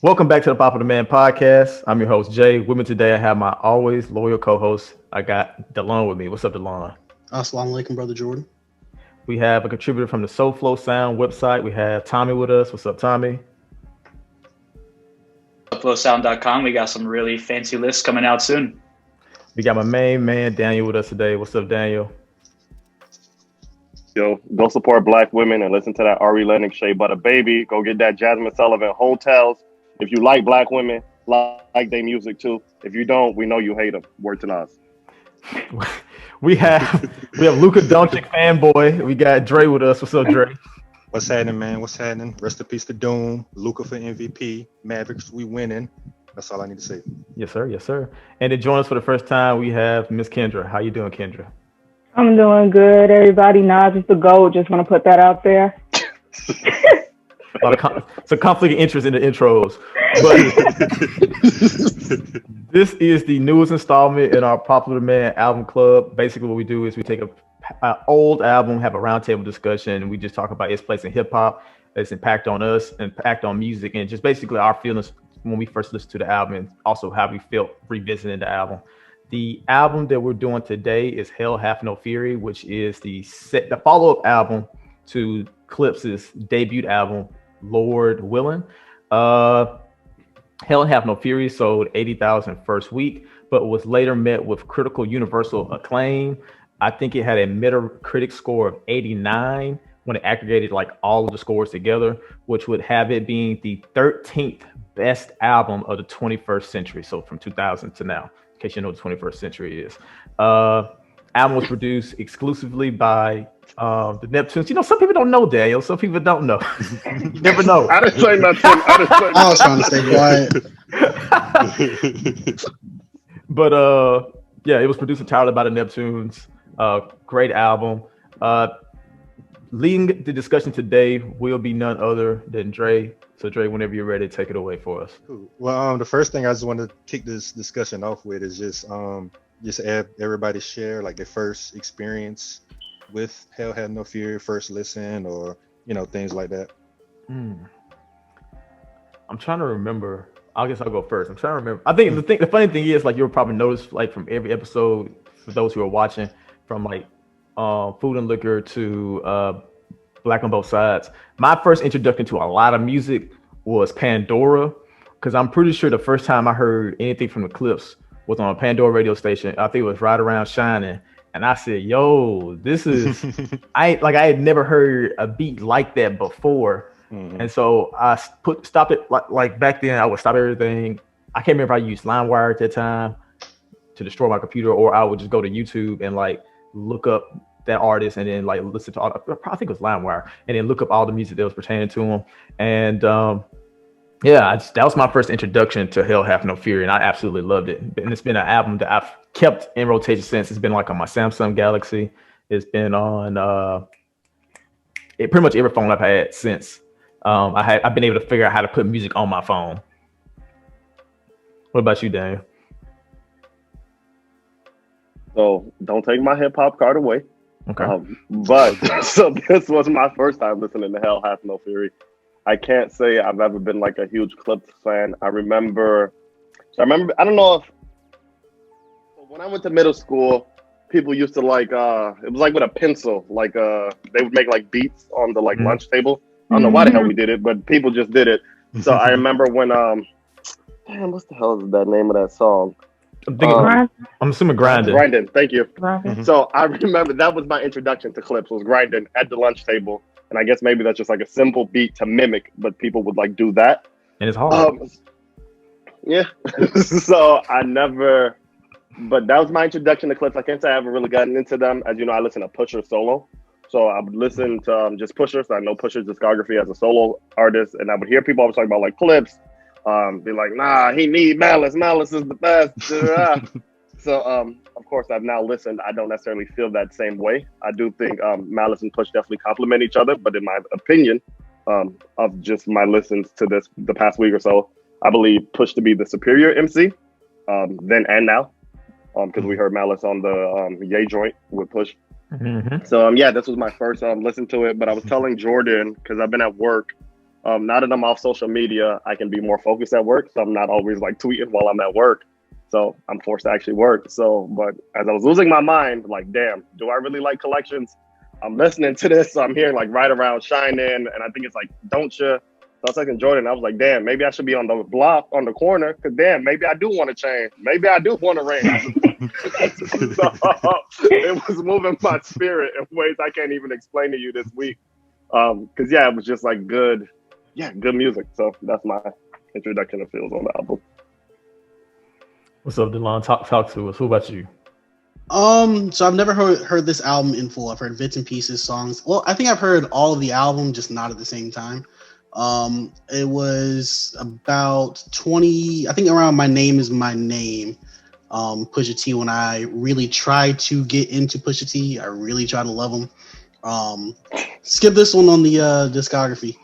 Welcome back to the Pop of the Man podcast. I'm your host, Jay. With me today, I have my always loyal co-host. I got DeLon with me. What's up, DeLon? Assalamu alaikum, brother Jordan. We have a contributor from the SoFlo Sound website. We have Tommy with us. What's up, Tommy? Flowsound.com. We got some really fancy lists coming out soon. We got my main man, Daniel, with us today. What's up, Daniel? Yo, go support Black women and listen to that Ari Lennox Shea Butter Baby. Go get that Jasmine Sullivan Hotels. If you like Black women, like their music too. If you don't, we know you hate them. Word to Nas. we have Luka Doncic fanboy. We got Dre with us. What's up, Dre? What's happening, man? What's happening? Rest in peace to Doom. Luka for MVP. Mavericks, we winning. That's all I need to say. Yes, sir. Yes, sir. And to join us for the first time, we have Miss Kendra. How you doing, Kendra? I'm doing good. Everybody, Nas is the GOAT. Just want to put that out there. It's a conflict of interest in the intros. But this is the newest installment in our Popular Man Album Club. Basically, what we do is we take an old album, have a roundtable discussion, and we just talk about its place in hip hop, its impact on us, impact on music, and just basically our feelings when we first listened to the album, and also how we felt revisiting the album. The album that we're doing today is Hell Hath No Fury, which is the follow-up album to Clipse's debut album, Lord Willin'. Hell Hath No Fury sold 80,000 first week, but was later met with critical universal acclaim. I think it had a Metacritic score of 89 when it aggregated like all of the scores together, which would have it being the 13th best album of the 21st century. So from 2000 to now, in case you know what the 21st century is. Album was produced exclusively by the Neptunes. You know, some people don't know, Daniel. Some people don't know. You never know. I didn't say nothing. I was trying to stay quiet. But yeah, it was produced entirely by the Neptunes. Great album. Leading the discussion today will be none other than Dre. So Dre, whenever you're ready, take it away for us. Cool. Well, the first thing I just want to kick this discussion off with is just have everybody share like their first experience with Hell Had No Fury, first listen, or things like that. I'm trying to remember. I guess I'll go first. I'm trying to remember. I think the funny thing is, like, you'll probably notice, like, from every episode, for those who are watching, from like Food and Liquor to Black on Both Sides, my first introduction to a lot of music was Pandora, because I'm pretty sure the first time I heard anything from the Clipse was on a Pandora radio station. I think it was Right Around Shining. And I said, yo, this is, I had never heard a beat like that before. Mm-hmm. And so I stopped it, like back then I would stop everything. I can't remember if I used LimeWire at that time to destroy my computer, or I would just go to YouTube and like look up that artist and then like listen to all, I think it was LimeWire, and then look up all the music that was pertaining to him. And that was my first introduction to Hell Hath No Fury, and I absolutely loved it. And it's been an album that I've kept in rotation since. It's been like on my Samsung Galaxy. It's been on pretty much every phone I've had since. I've been able to figure out how to put music on my phone. What about you, Daniel? So don't take my hip hop card away. Okay. But so this was my first time listening to Hell Hath No Fury. I can't say I've ever been like a huge Clipse fan. I remember, I don't know if, when I went to middle school, people used to like, it was like with a pencil, like they would make like beats on the like lunch table. I don't know why the hell we did it, but people just did it. So I remember when, damn, what the hell is that name of that song? I'm assuming Grindin'. Grindin', thank you. Mm-hmm. So I remember that was my introduction to Clipse, was Grindin' at the lunch table. And I guess maybe that's just like a simple beat to mimic, but people would like do that. And it's hard. Yeah. So but that was my introduction to Clipse. I can't say I haven't really gotten into them. As you know, I listen to Pusha solo. So I would listen to just Pusha. So I know Pusha's discography as a solo artist. And I would hear people always talking about like Clipse. Be like, nah, he need Malice. Malice is the best. So, of course, I've now listened. I don't necessarily feel that same way. I do think Malice and Push definitely complement each other. But in my opinion, of just my listens to the past week or so, I believe Push to be the superior MC then and now. Because we heard Malice on the Ye joint with Push. Mm-hmm. So, this was my first listen to it. But I was telling Jordan, because I've been at work Now that I'm off social media, I can be more focused at work. So I'm not always like tweeting while I'm at work. So I'm forced to actually work. So, but as I was losing my mind, like, damn, do I really like collections? I'm listening to this. So I'm hearing like Right Around Shining. And I think it's like, Don't Ya? So I was like, Jordan, I was like, damn, maybe I should be on the block on the corner. Cause damn, maybe I do want to change. Maybe I do want to range. So it was moving my spirit in ways I can't even explain to you this week. Cause yeah, it was just like good music. So that's my introduction to Fields on the album. What's up, Delon? Talk to us. Who about you? So I've never heard this album in full. I've heard bits and pieces, songs. Well, I think I've heard all of the album, just not at the same time. It was about 20, I think around My Name Is My Name. Pusha T, when I really tried to get into Pusha T, I really tried to love him. Skip this one on the discography.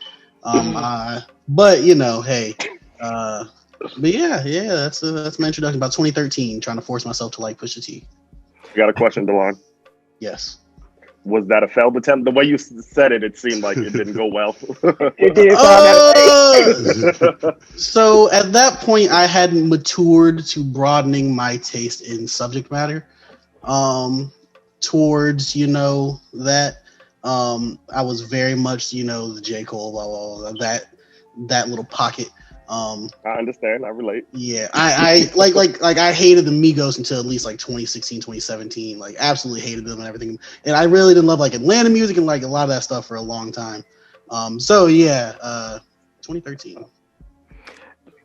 But you know, hey, but yeah, that's my introduction. About 2013, trying to force myself to like Pusha T. You got a question, Delon? Yes. Was that a failed attempt? The way you said it, it seemed like it didn't go well. It did. So at that point, I hadn't matured to broadening my taste in subject matter. Towards that, I was very much the J. Cole, blah blah blah, that little pocket. I understand. I relate. Yeah, I like I hated the Migos until at least like 2016, 2017. Like absolutely hated them and everything. And I really didn't love like Atlanta music and like a lot of that stuff for a long time. So yeah, 2013.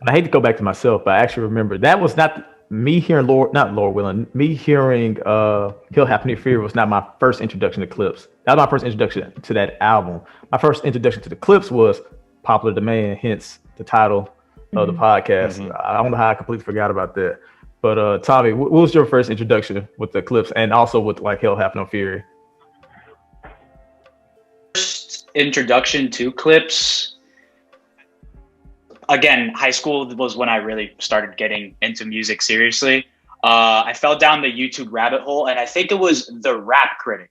I hate to go back to myself, but I actually remember that was not me hearing Lord Willin. Me hearing He'll Have No Fear was not my first introduction to Clipse. That was my first introduction to that album. My first introduction to the Clipse was Popular Demand, hence the title of the podcast. Mm-hmm. I don't know how I completely forgot about that. But Tommy, what was your first introduction with the Clipse and also with like He'll Have No Fear? First introduction to Clipse, again, high school was when I really started getting into music seriously. I fell down the YouTube rabbit hole, and I think it was the Rap Critic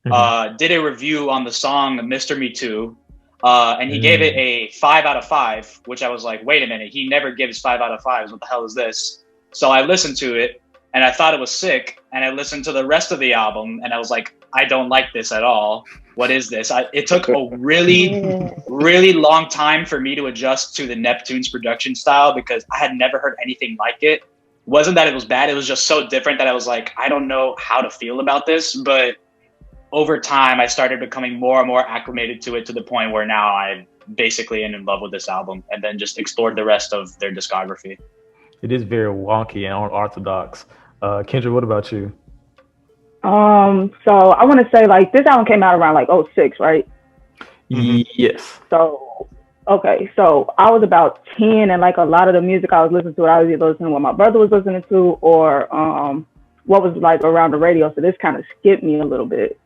did a review on the song Mr. Me Too. And he gave it a 5 out of 5, which I was like, wait a minute, he never gives 5 out of 5s. What the hell is this? So I listened to it and I thought it was sick. And I listened to the rest of the album and I was like, I don't like this at all. What is this? It took a really, really long time for me to adjust to the Neptunes production style because I had never heard anything like it. It wasn't that it was bad. It was just so different that I was like, I don't know how to feel about this. But over time, I started becoming more and more acclimated to it to the point where now I'm basically in love with this album and then just explored the rest of their discography. It is very wonky and unorthodox. Kendra, what about you? So I want to say like this album came out around like 2006, right? Yes. So, okay. So I was about 10 and like a lot of the music I was listening to, I was either listening to what my brother was listening to or what was like around the radio. So this kind of skipped me a little bit.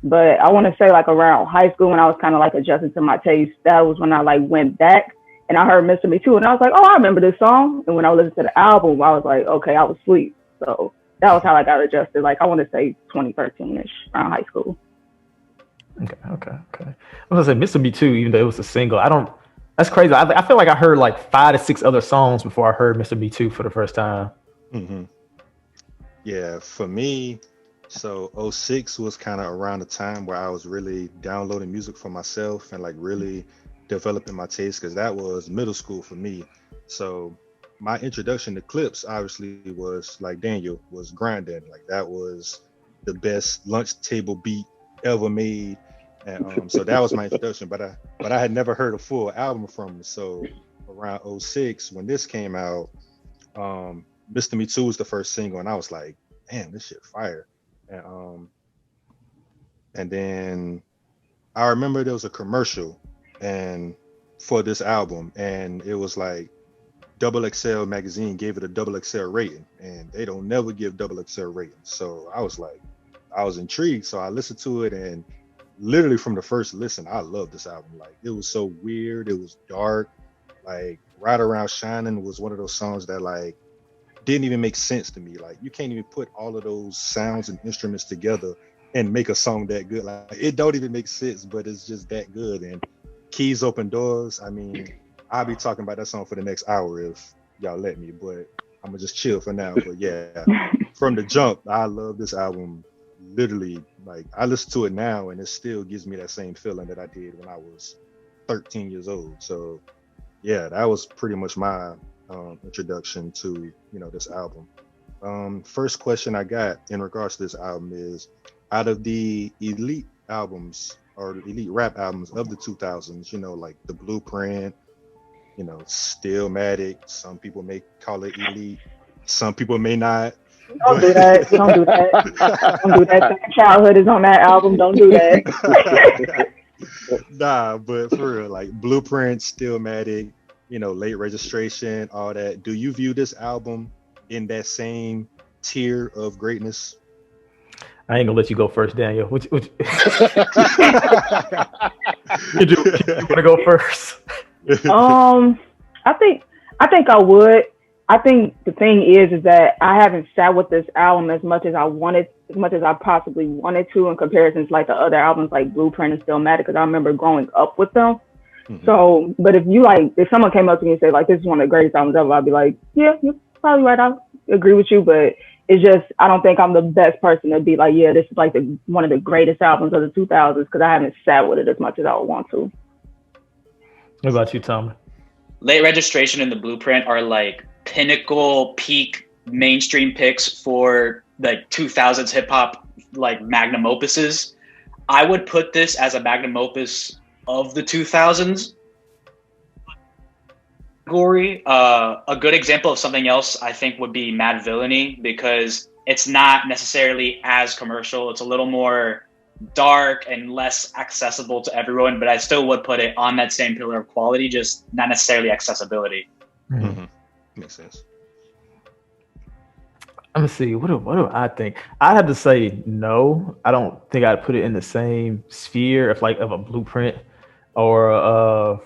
But I want to say like around high school when I was kind of like adjusting to my taste, that was when I like went back and I heard Mr. Me Too and I was like, oh, I remember this song. And when I listened to the album, I was like, okay, I was asleep. So that was how I got adjusted. Like I want to say 2013-ish around high school. Okay. I was gonna say Mr. Me Too, even though it was a single. That's crazy. I feel like I heard like 5 to 6 other songs before I heard Mr. Me Too for the first time. Mm-hmm. Yeah, for me, so 2006 was kind of around the time where I was really downloading music for myself and like really developing my taste because that was middle school for me. So my introduction to Clipse obviously was like Daniel was Grinding. Like that was the best lunch table beat ever made. And so that was my introduction, but I had never heard a full album from him. So around 2006 when this came out, Mr. Me Too was the first single and I was like, damn, this shit fire. And then I remember there was a commercial and for this album and it was like XXL magazine gave it a XXL rating and they don't never give XXL ratings. So I was intrigued. So I listened to it and literally from the first listen, I loved this album. Like it was so weird. It was dark. Like Right Around Shining was one of those songs that like didn't even make sense to me. Like you can't even put all of those sounds and instruments together and make a song that good. Like it don't even make sense, but it's just that good. And Keys Open Doors. I mean, I'll be talking about that song for the next hour if y'all let me, but I'm gonna just chill for now. But yeah, from the jump, I love this album. Literally, like I listen to it now and it still gives me that same feeling that I did when I was 13 years old. So yeah, that was pretty much my introduction to this album. First question I got in regards to this album is, out of the elite albums or elite rap albums of the 2000s, like the Blueprint, Stillmatic, some people may call it elite, some people may not. Don't do that. Don't do that. Don't do that. Childhood is on that album. Don't do that. Nah, but for real, like Blueprint, Stillmatic, Late Registration, all that. Do you view this album in that same tier of greatness? I ain't gonna let you go first, Daniel. You want to go first? I think I would. I think the thing is that I haven't sat with this album as much as I possibly wanted to in comparison to like the other albums like Blueprint and Stillmatic, because I remember growing up with them. Mm-hmm. So, but if someone came up to me and said like, this is one of the greatest albums ever, I'd be like, yeah, you're probably right. I agree with you, but it's just, I don't think I'm the best person to be like, yeah, this is like one of the greatest albums of the 2000s, because I haven't sat with it as much as I would want to. What about you, Tom? Late Registration and the Blueprint are like pinnacle peak mainstream picks for like 2000s hip hop, like magnum opuses. I would put this as a magnum opus of the 2000s category. A good example of something else I think would be Mad Villainy, because it's not necessarily as commercial. It's a little more dark and less accessible to everyone, but I still would put it on that same pillar of quality, just not necessarily accessibility. Mm-hmm. Makes sense. Let me see. What do I think? I'd have to say no. I don't think I'd put it in the same sphere of a Blueprint or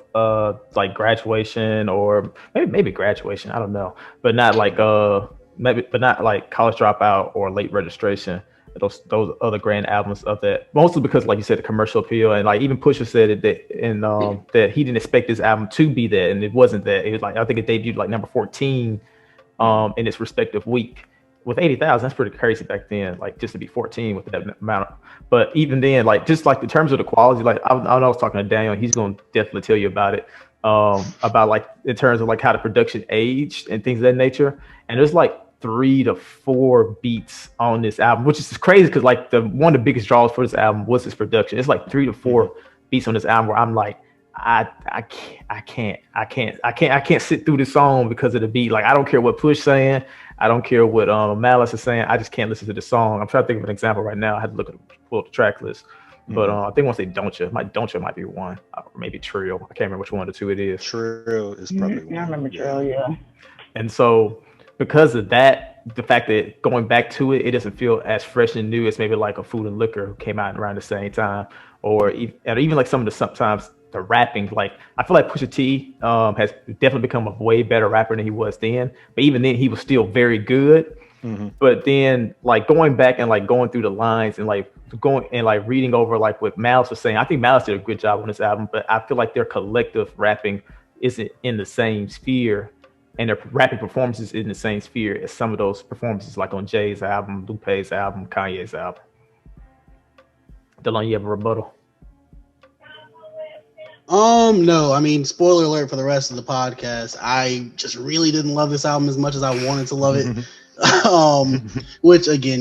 like Graduation, or maybe Graduation. I don't know, but not like not like College Dropout or Late Registration. Those other grand albums of that, mostly because, like you said, the commercial appeal, and like even Pusha said that he didn't expect this album to be that, and it wasn't that. It was like, I think it debuted like number 14 in its respective week with 80,000. That's pretty crazy back then, like just to be 14 with that amount. But even then, like just like in terms of the quality, like I was talking to Daniel, he's gonna definitely tell you about it, about like in terms of like how the production aged and things of that nature. And there's like 3 to 4 beats on this album, which is crazy because like one of the biggest draws for this album was its production. It's like 3 to 4 beats on this album where I'm like, I can't sit through this song because of the beat. Like I don't care what Push saying, I don't care what Malice is saying. I just can't listen to the song. I'm trying to think of an example right now. I had to pull up the track list. But I think once they Don't Ya might be one, or maybe Trill. I can't remember which one of the two it is. Trill is probably one. I remember Trill, yeah. And so because of that, the fact that going back to it doesn't feel as fresh and new as maybe like a Food and Liquor who came out around the same time, or even like sometimes the rapping. Like I feel like Pusha T has definitely become a way better rapper than he was then, but even then he was still very good. Mm-hmm. But then like going back and like going through the lines and like going and like reading over like what Malice was saying, I think Malice did a good job on this album, but I feel like their collective rapping isn't in the same sphere, and their rapping performances in the same sphere as some of those performances like on Jay's album, Lupe's album, Kanye's album. Delon, you have a rebuttal? No, I mean, spoiler alert for the rest of the podcast. I just really didn't love this album as much as I wanted to love it. Which again,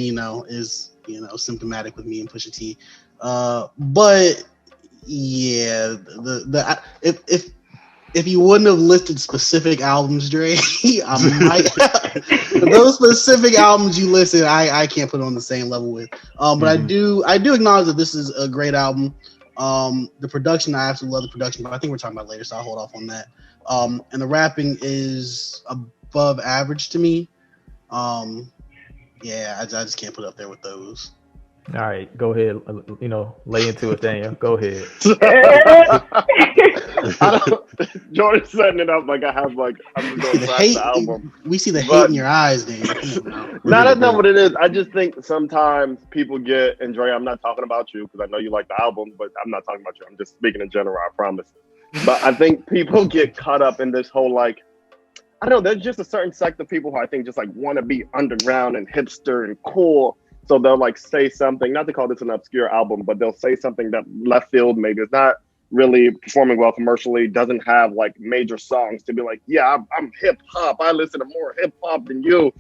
is, symptomatic with me and Pusha T. But yeah, if you wouldn't have listed specific albums, Dre, I might those specific albums you listed, I can't put on the same level with. But I do acknowledge that this is a great album. The production, I absolutely love the production, but I think we're talking about later, so I'll hold off on that. And the rapping is above average to me. Yeah, I just can't put it up there with those. All right, go ahead. Lay into it, Daniel. Go ahead. Jordan's setting it up like I have like I'm going to track the album. We see the hate in your eyes, Daniel. No, that's not what it is. I just think sometimes people get, and Dre, I'm not talking about you because I know you like the album, but I'm not talking about you. I'm just speaking in general. I promise. But I think people get caught up in this whole like, I don't know, there's just a certain sect of people who I think just like want to be underground and hipster and cool. So they'll like say something, not to call this an obscure album, but they'll say something that left field maybe is not really performing well commercially, doesn't have like major songs to be like, yeah, I'm hip hop. I listen to more hip hop than you.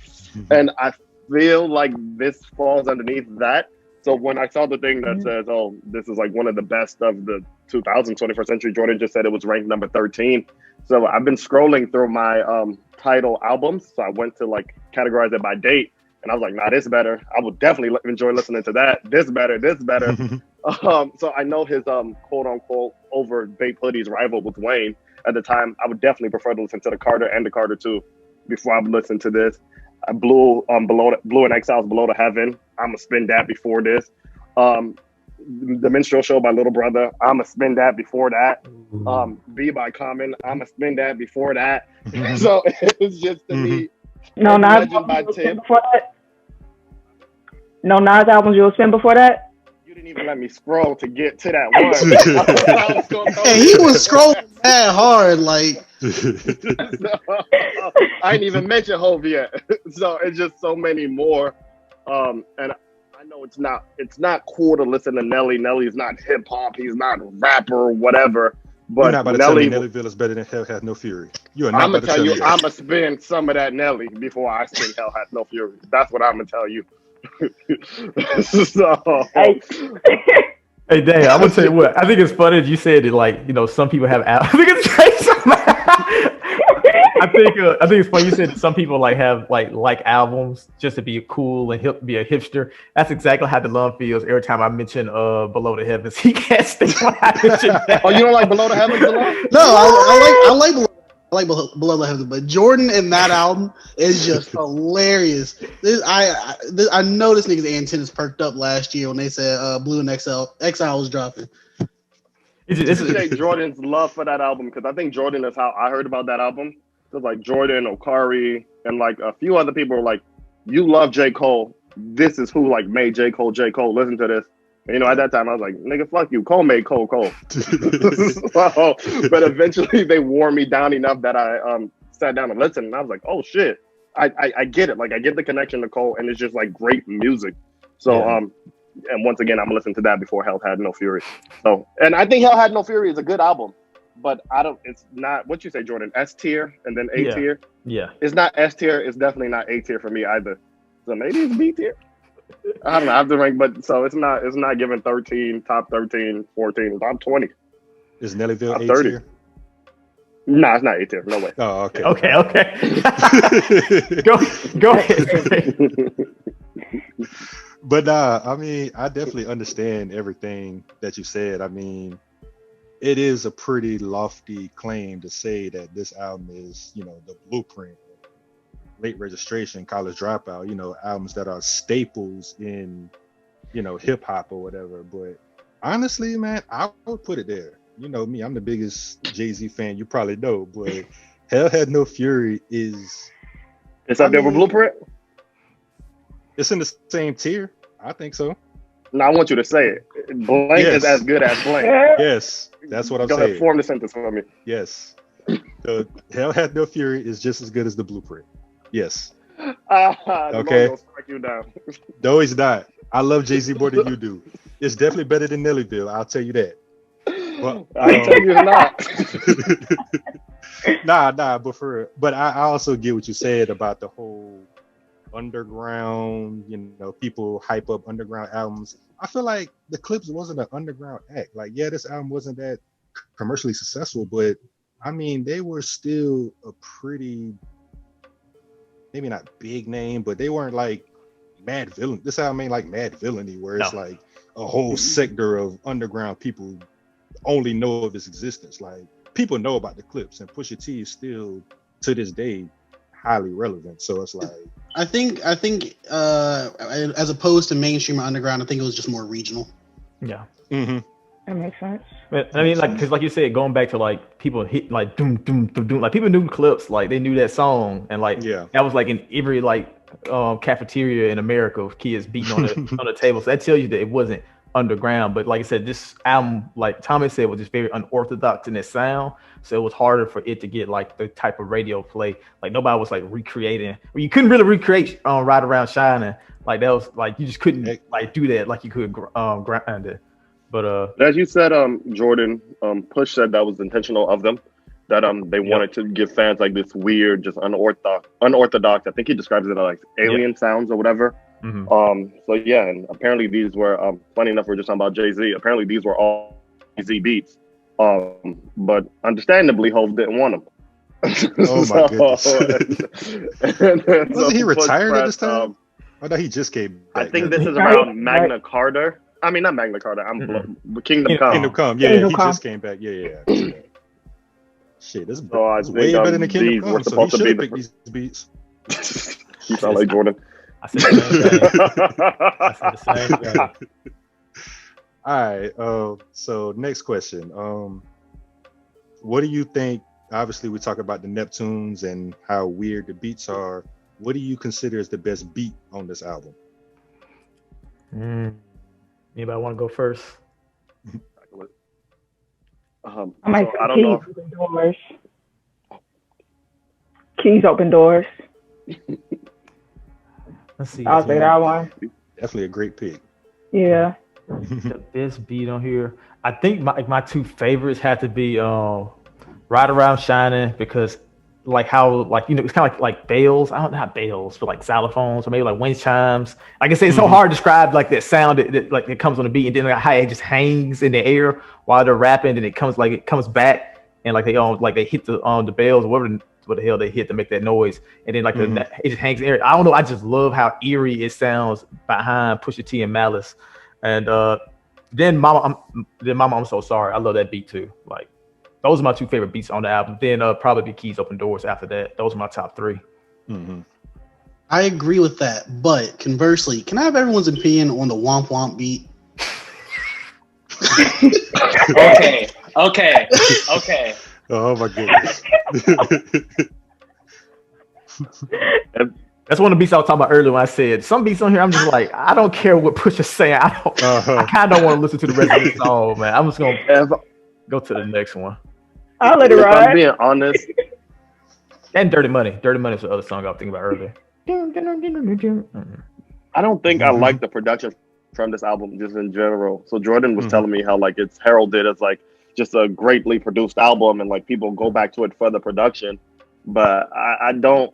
And I feel like this falls underneath that. So when I saw the thing that says, oh, this is like one of the best of the 2000s, 21st century, Jordan just said it was ranked number 13. So I've been scrolling through my title albums. So I went to like categorize it by date. And I was like, nah, this better. I would definitely enjoy listening to that. This better, this better. So I know his quote unquote over Bape Hoodie's rival with Wayne at the time. I would definitely prefer to listen to the Carter and the Carter 2 before I would listen to this. Blue and Exiles Below the Heaven. I'm gonna spin that before this. The Minstrel Show by Little Brother. I'm gonna spin that before that. B by Common. I'm gonna spin that before that. So it's just to me. No Nas albums before that. No Nas albums you will spin before that. You didn't even let me scroll to get to that one. Hey, he was scrolling that hard, like. I didn't even mention Hov yet. So it's just so many more. And I know it's not cool to listen to Nelly. Nelly's not hip hop. He's not a rapper or whatever. But you're not about to tell me Nellyville is better than Hell Has No Fury. You are not I'm about gonna to tell you, that. I'm gonna spin some of that Nelly before I spin Hell Has No Fury. That's what I'm gonna tell you. So, Hey, Dan, I'm gonna tell you what. I think it's funny that you said that, like, you know, some people have. I think it's I think it's funny you said that some people like have like albums just to be cool and be a hipster. That's exactly how DeLon feels every time I mention Below the Heavens. He can't stay when I mention that. Oh, you don't like Below the Heavens, DeLon? No, I like Below the Heavens, but Jordan in that album is just hilarious. I know this nigga's antennas perked up last year when they said Blue and Exile was dropping. It's Jordan's love for that album, because I think Jordan is how I heard about that album. It was like Jordan, Okari, and like a few other people were like, you love J. Cole. This is who like made J. Cole. Listen to this. And, you know, at that time I was like, nigga, fuck you. Cole made Cole. So, but eventually they wore me down enough that I sat down and listened, and I was like, oh shit. I get it. Like, I get the connection to Cole, and it's just like great music. So and once again, I'm gonna listen to that before Hell Had No Fury. So, and I think Hell Had No Fury is a good album, but it's not what you say, Jordan, S tier and then A tier. Yeah. It's not S tier. It's definitely not A tier for me either. So maybe it's B tier. I don't know. I have to rank, but so it's not given 13, top 13, 14, top 20. Is Nellyville top A 30. tier? No, it's not A tier. No way. Oh, okay. Okay. Go ahead. But I mean, I definitely understand everything that you said. I mean, it is a pretty lofty claim to say that this album is, you know, the blueprint, Late Registration, College Dropout, you know, albums that are staples in, you know, hip hop or whatever. But honestly, man, I would put it there. You know me, I'm the biggest Jay-Z fan you probably know, but Hell Had No Fury is... It's up there with Blueprint? It's in the same tier. I think so. No, I want you to say it. Blank is as good as Blank. Yes, that's what I'm Go saying. ahead, form the sentence for me. Yes. The Hell Had No Fury is just as good as the Blueprint. Yes. Okay. Strike you down. No, he's not. I love Jay-Z more than you do. It's definitely better than Nellyville. I'll tell you that. But, I tell you it's not. Nah, but but I also get what you said about the whole underground, you know, people hype up underground albums. I feel like the Clipse wasn't an underground act. Like, yeah, this album wasn't that commercially successful, but I mean, they were still a pretty, maybe not big name, but they weren't like Mad Villain. This album ain't like Mad Villainy, where it's like a whole sector of underground people only know of its existence. Like, people know about the Clipse, and Pusha T is still to this day highly relevant. So it's like, I think as opposed to mainstream or underground, I think it was just more regional. Yeah. Mm-hmm. That makes sense. But I mean, like, because like you said, going back to like people hit like doom doom doom doom, like people knew Clipse, like they knew that song, and like that was like in every like cafeteria in America with kids beating on the on the table. So that tells you that it wasn't underground. But like I said, this album, like Thomas said, was just very unorthodox in its sound. So it was harder for it to get like the type of radio play. Like nobody was like recreating. Well, you couldn't really recreate Ride Around Shining. Like that was like you just couldn't like do that like you could grind it. But as you said, Jordan, Push said that was intentional of them. That they wanted to give fans like this weird, just unorthodox. I think he describes it as like alien sounds or whatever. So yeah, and apparently these were funny enough. We're just talking about Jay-Z. Apparently these were all Jay-Z beats. But understandably, Hov didn't want them. Oh my goodness! Wasn't he retired at this time? I thought he just came back. I think this is around Magna Carta. I mean, not Magna Carta. Kingdom Come. Kingdom Come. Yeah, he just came back. Yeah. Shit, this is way better than Kingdom Come. So he should have picked these beats. You sound like Jordan. I said the same thing. All right. So next question. What do you think? Obviously, we talk about the Neptunes and how weird the beats are. What do you consider as the best beat on this album? Anybody want to go first? I might say I don't Keys know. Open Doors. Keys Open Doors. Let's see. I'll say that one. Definitely a great pick. Yeah. The best beat on here. I think my two favorites have to be Ride Around Shining, because like how like it's kind of like bells. I don't know how bells, but like xylophones or maybe like wind chimes. Like I say, it's so hard to describe like that sound that like it comes on the beat, and then like how it just hangs in the air while they're rapping, and it comes back and like they hit the bells or whatever what the hell they hit to make that noise, and then like it just hangs in the air. I don't know. I just love how eerie it sounds behind Pusha T and Malice, and then Mama, I'm So Sorry. I love that beat too. Like. Those are my two favorite beats on the album. Then probably be Keys Open Doors after that. Those are my top three. I agree with that. But conversely, can I have everyone's opinion on the Womp Womp beat? Okay. Oh my goodness. That's one of the beats I was talking about earlier when I said some beats on here, I'm just like, I don't care what Pusha's saying. I kind of don't want to listen to the rest of the song, man. I'm just going to go to the next one. I'll let it If ride. I'm being honest, And Dirty Money. Dirty Money is the other song I was thinking about earlier. I don't think I like the production from this album just in general. So Jordan was telling me how like it's heralded as like just a greatly produced album, and like people go back to it for the production. But I don't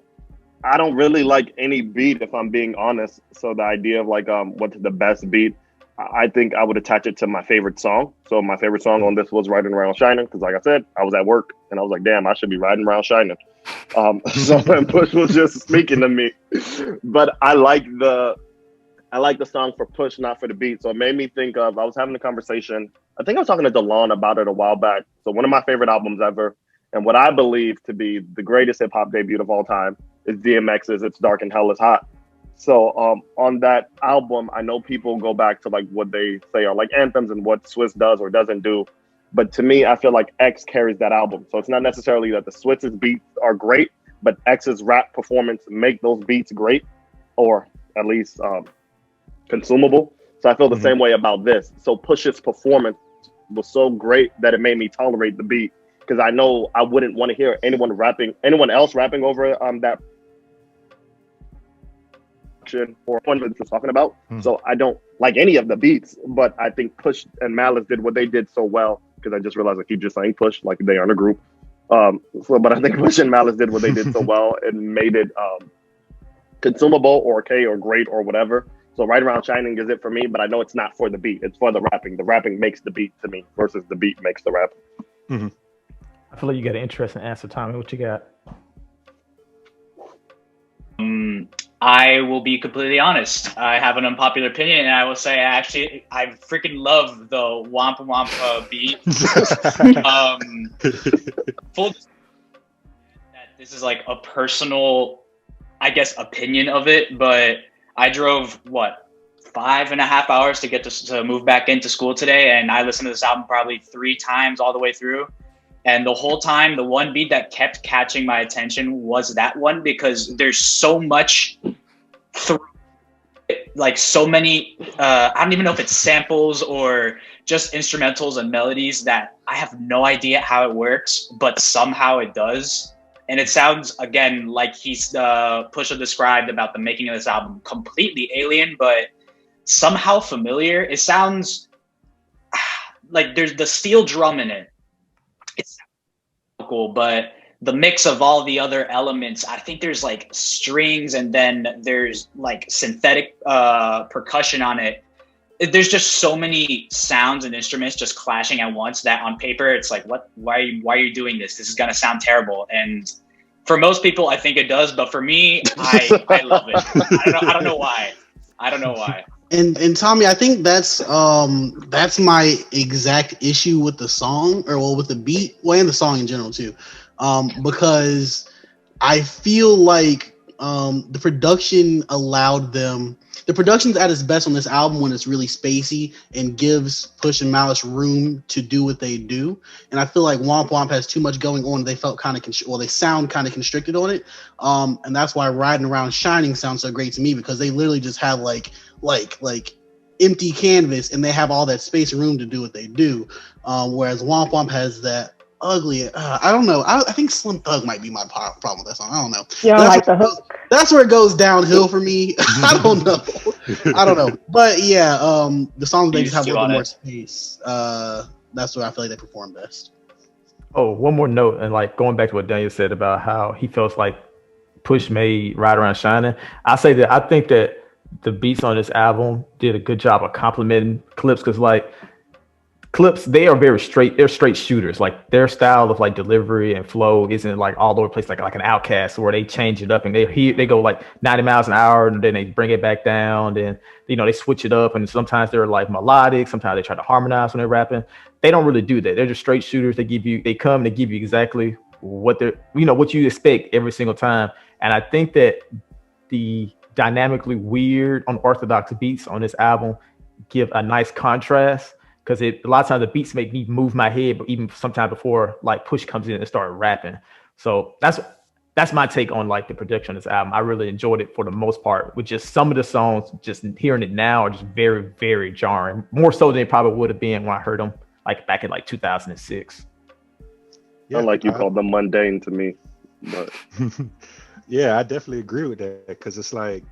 really like any beat, if I'm being honest. So the idea of like what's the best beat, I think I would attach it to my favorite song. So my favorite song on this was Riding Around Shining, because like I said, I was at work and I was like, damn, I should be riding around shining. So when Push was just speaking to me, but I like the song for Push, not for the beat. So it made me think of, I was having a conversation, I think I was talking to DeLon about it a while back. So one of my favorite albums ever, and what I believe to be the greatest hip hop debut of all time, is DMX's It's Dark and Hell is Hot. So on that album, I know people go back to like what they say are like anthems and what Swiss does or doesn't do. But to me, I feel like X carries that album. So it's not necessarily that the Swiss's beats are great, but X's rap performance make those beats great, or at least consumable. So I feel the same way about this. So Push's performance was so great that it made me tolerate the beat, because I know I wouldn't want to hear anyone else rapping over that or one that was talking about. So I don't like any of the beats, but I think Push and Malice did what they did so well, because I just realized I keep just saying Push like they are in a group. But I think Push and Malice did what they did so well and made it consumable or okay or great or whatever. So Right Around Shining is it for me, but I know it's not for the beat. It's for the rapping. The rapping makes the beat to me versus the beat makes the rap. I feel like you got an interesting answer, Tommy. What you got? I will be completely honest. I have an unpopular opinion, and I will say I freaking love the Womp Womp beat. Full that this is like a personal, I guess, opinion of it, but I drove 5.5 hours to get to move back into school today, and I listened to this album probably 3 times all the way through. And the whole time, the one beat that kept catching my attention was that one, because there's so much like so many, I don't even know if it's samples or just instrumentals and melodies that I have no idea how it works, but somehow it does. And it sounds, again, like he's Pusha described about the making of this album, completely alien, but somehow familiar. It sounds like there's the steel drum in it. It's cool, but the mix of all the other elements, I think there's like strings and then there's like synthetic percussion on it. There's just so many sounds and instruments just clashing at once that on paper it's like, what? Why are you doing this? This is gonna sound terrible. And for most people, I think it does, but for me, I love it. I don't know why. I don't know why. And Tommy, I think that's my exact issue with the song, or well, with the beat, well, and the song in general too, because I feel like the production allowed them. The production's at its best on this album when it's really spacey and gives Push and Malice room to do what they do. And I feel like Womp Womp has too much going on. They felt kind of they sound kind of constricted on it. And that's why Riding Around Shining sounds so great to me, because they literally just have like empty canvas and they have all that space and room to do what they do. Whereas Womp Womp has that ugly. I don't know. I think Slim Thug might be my problem with that song. I don't know. Yeah, I like the hook. That's where it goes downhill for me. I don't know. But yeah, the songs they just have a little bit more space. That's where I feel like they perform best. Oh, one more note, and like going back to what Daniel said about how he feels like Push made Ride Around Shining. I say that I think that the beats on this album did a good job of complementing Clipse, because like Clipse, they are very straight. They're straight shooters. Like their style of like delivery and flow isn't like all over the place, like an Outkast, where they change it up and they go like 90 miles an hour and then they bring it back down. Then they switch it up, and sometimes they're like melodic. Sometimes they try to harmonize when they're rapping. They don't really do that. They're just straight shooters. They give you exactly what they're what you expect every single time. And I think that the dynamically weird, unorthodox beats on this album give a nice contrast, because a lot of times the beats make me move my head, but even sometimes before like Push comes in and start rapping. So that's my take on like the production of this album. I really enjoyed it for the most part, with just some of the songs, just hearing it now are just very, very jarring, more so than it probably would have been when I heard them like back in like 2006. Yeah, like you called them mundane to me, but yeah, I definitely agree with that, because it's like,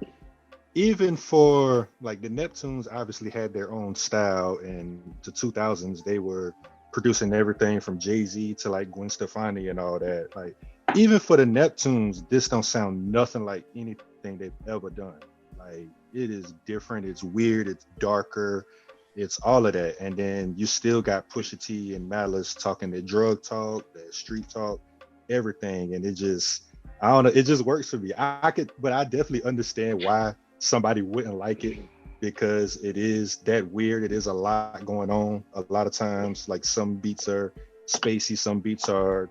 even for like the Neptunes obviously had their own style in the 2000s. They were producing everything from Jay-Z to like Gwen Stefani and all that. Like even for the Neptunes, this don't sound nothing like anything they've ever done. Like it is different, it's weird, it's darker, it's all of that. And then you still got Pusha T and Malice talking their drug talk, their street talk, everything. And it just, I don't know, it just works for me. But I definitely understand why somebody wouldn't like it, because it is that weird. It is a lot going on. A lot of times, like some beats are spacey, some beats are,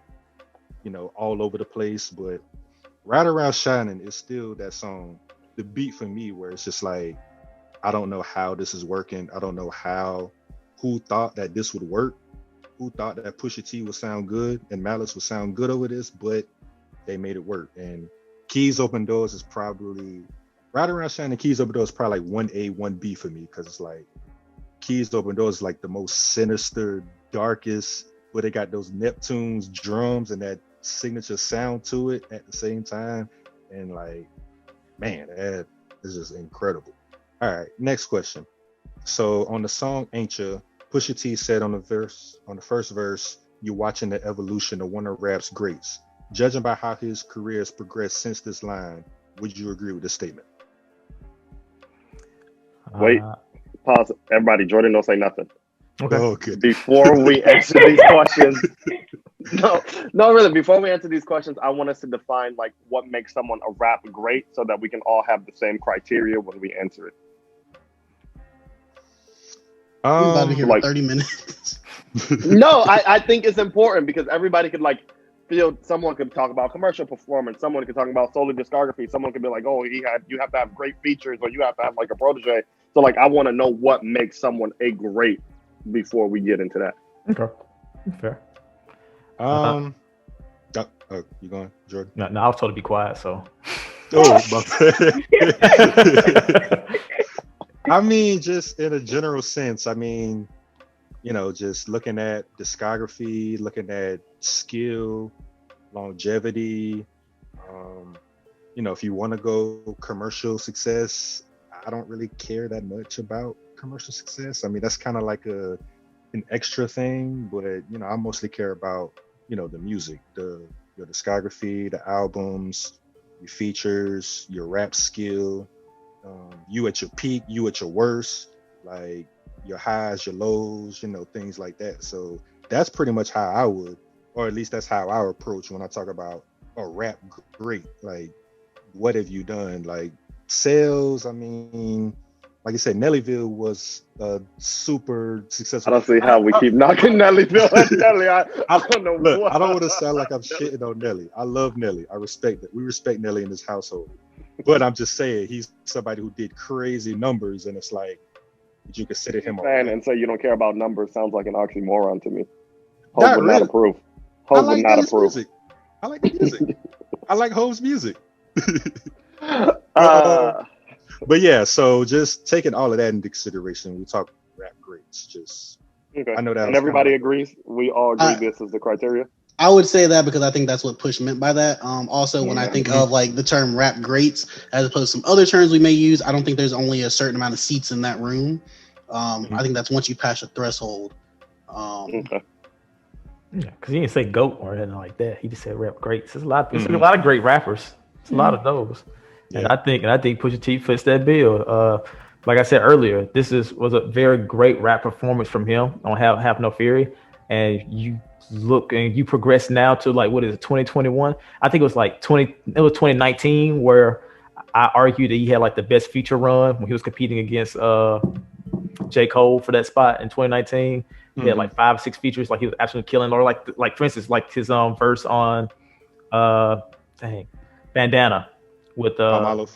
all over the place. But Ride Around Shining is still that song, the beat for me, where it's just like, I don't know how this is working. I don't know who thought that this would work, who thought that Pusha T would sound good and Malice would sound good over this, but they made it work. And Keys Open Doors is probably, Ride Around Shining, Keys Open Doors is probably like 1A, 1B for me, because it's like Keys Open Doors is like the most sinister, darkest, where they got those Neptunes drums and that signature sound to it at the same time. And like, man, that is just incredible. All right, next question. So on the song Ain't Ya, Pusha T said on the first verse, you're watching the evolution of one of rap's greats. Judging by how his career has progressed since this line, would you agree with this statement? Wait, pause. Everybody, Jordan, don't say nothing. Okay. Oh, good. Before we answer these questions, really. Before we answer these questions, I want us to define like what makes someone a rap great, so that we can all have the same criteria when we answer it. We're about to hear like 30 minutes. No, I think it's important, because everybody could like feel. Someone could talk about commercial performance. Someone could talk about solo discography. Someone could be like, oh, you have to have great features, or you have to have like a protege. So like, I want to know what makes someone a great before we get into that. Okay. Fair. You going, Jordan? No, I was told to be quiet, so. Oh, my bad. I mean, just in a general sense, I mean, just looking at discography, looking at skill, longevity. Um, if you want to go commercial success, I don't really care that much about commercial success. I mean, that's kind of like an extra thing, but I mostly care about the music, your discography, the albums, your features, your rap skill, you at your peak, you at your worst, like your highs, your lows, things like that. So that's pretty much how I would, or at least that's how I approach when I talk about a rap great. Like, what have you done? Like sales, I mean, like I said, Nellyville was a super I successful. don't see how we keep knocking Nellyville at Nelly. I don't know Look, what. I don't want to sound like I'm shitting on Nelly. I love Nelly. I respect it. We respect Nelly in this household. But I'm just saying, he's somebody who did crazy numbers, and it's like, did you consider him a fan rap? and say you don't care about numbers sounds like an oxymoron to me. Not Hope would really. not approve. I Hope like would not Nelly's approve. music. I like the music. I like Hope's music. But yeah, so just taking all of that into consideration, we talk rap greats. Just Okay. I know that. And everybody agrees. We all agree this is the criteria. I would say that because I think that's what Push meant by that. Also, when I think of like the term rap greats, as opposed to some other terms we may use, I don't think there's only a certain amount of seats in that room. I think that's once you pass a threshold. Okay. Yeah, because he didn't say GOAT or anything like that. He just said rap greats. There's a lot of great rappers. There's a lot of those. Yeah. And I think Pusha T fits that bill. Like I said earlier, this was a very great rap performance from him on Have No Fury. And you look and you progress now to like, what is it, 2021? I think it was like 2019 where I argued that he had like the best feature run when he was competing against J. Cole for that spot in 2019. He had like 5 or 6 features, like he was absolutely killing. Or like for instance, like his verse on Bandana with Olive.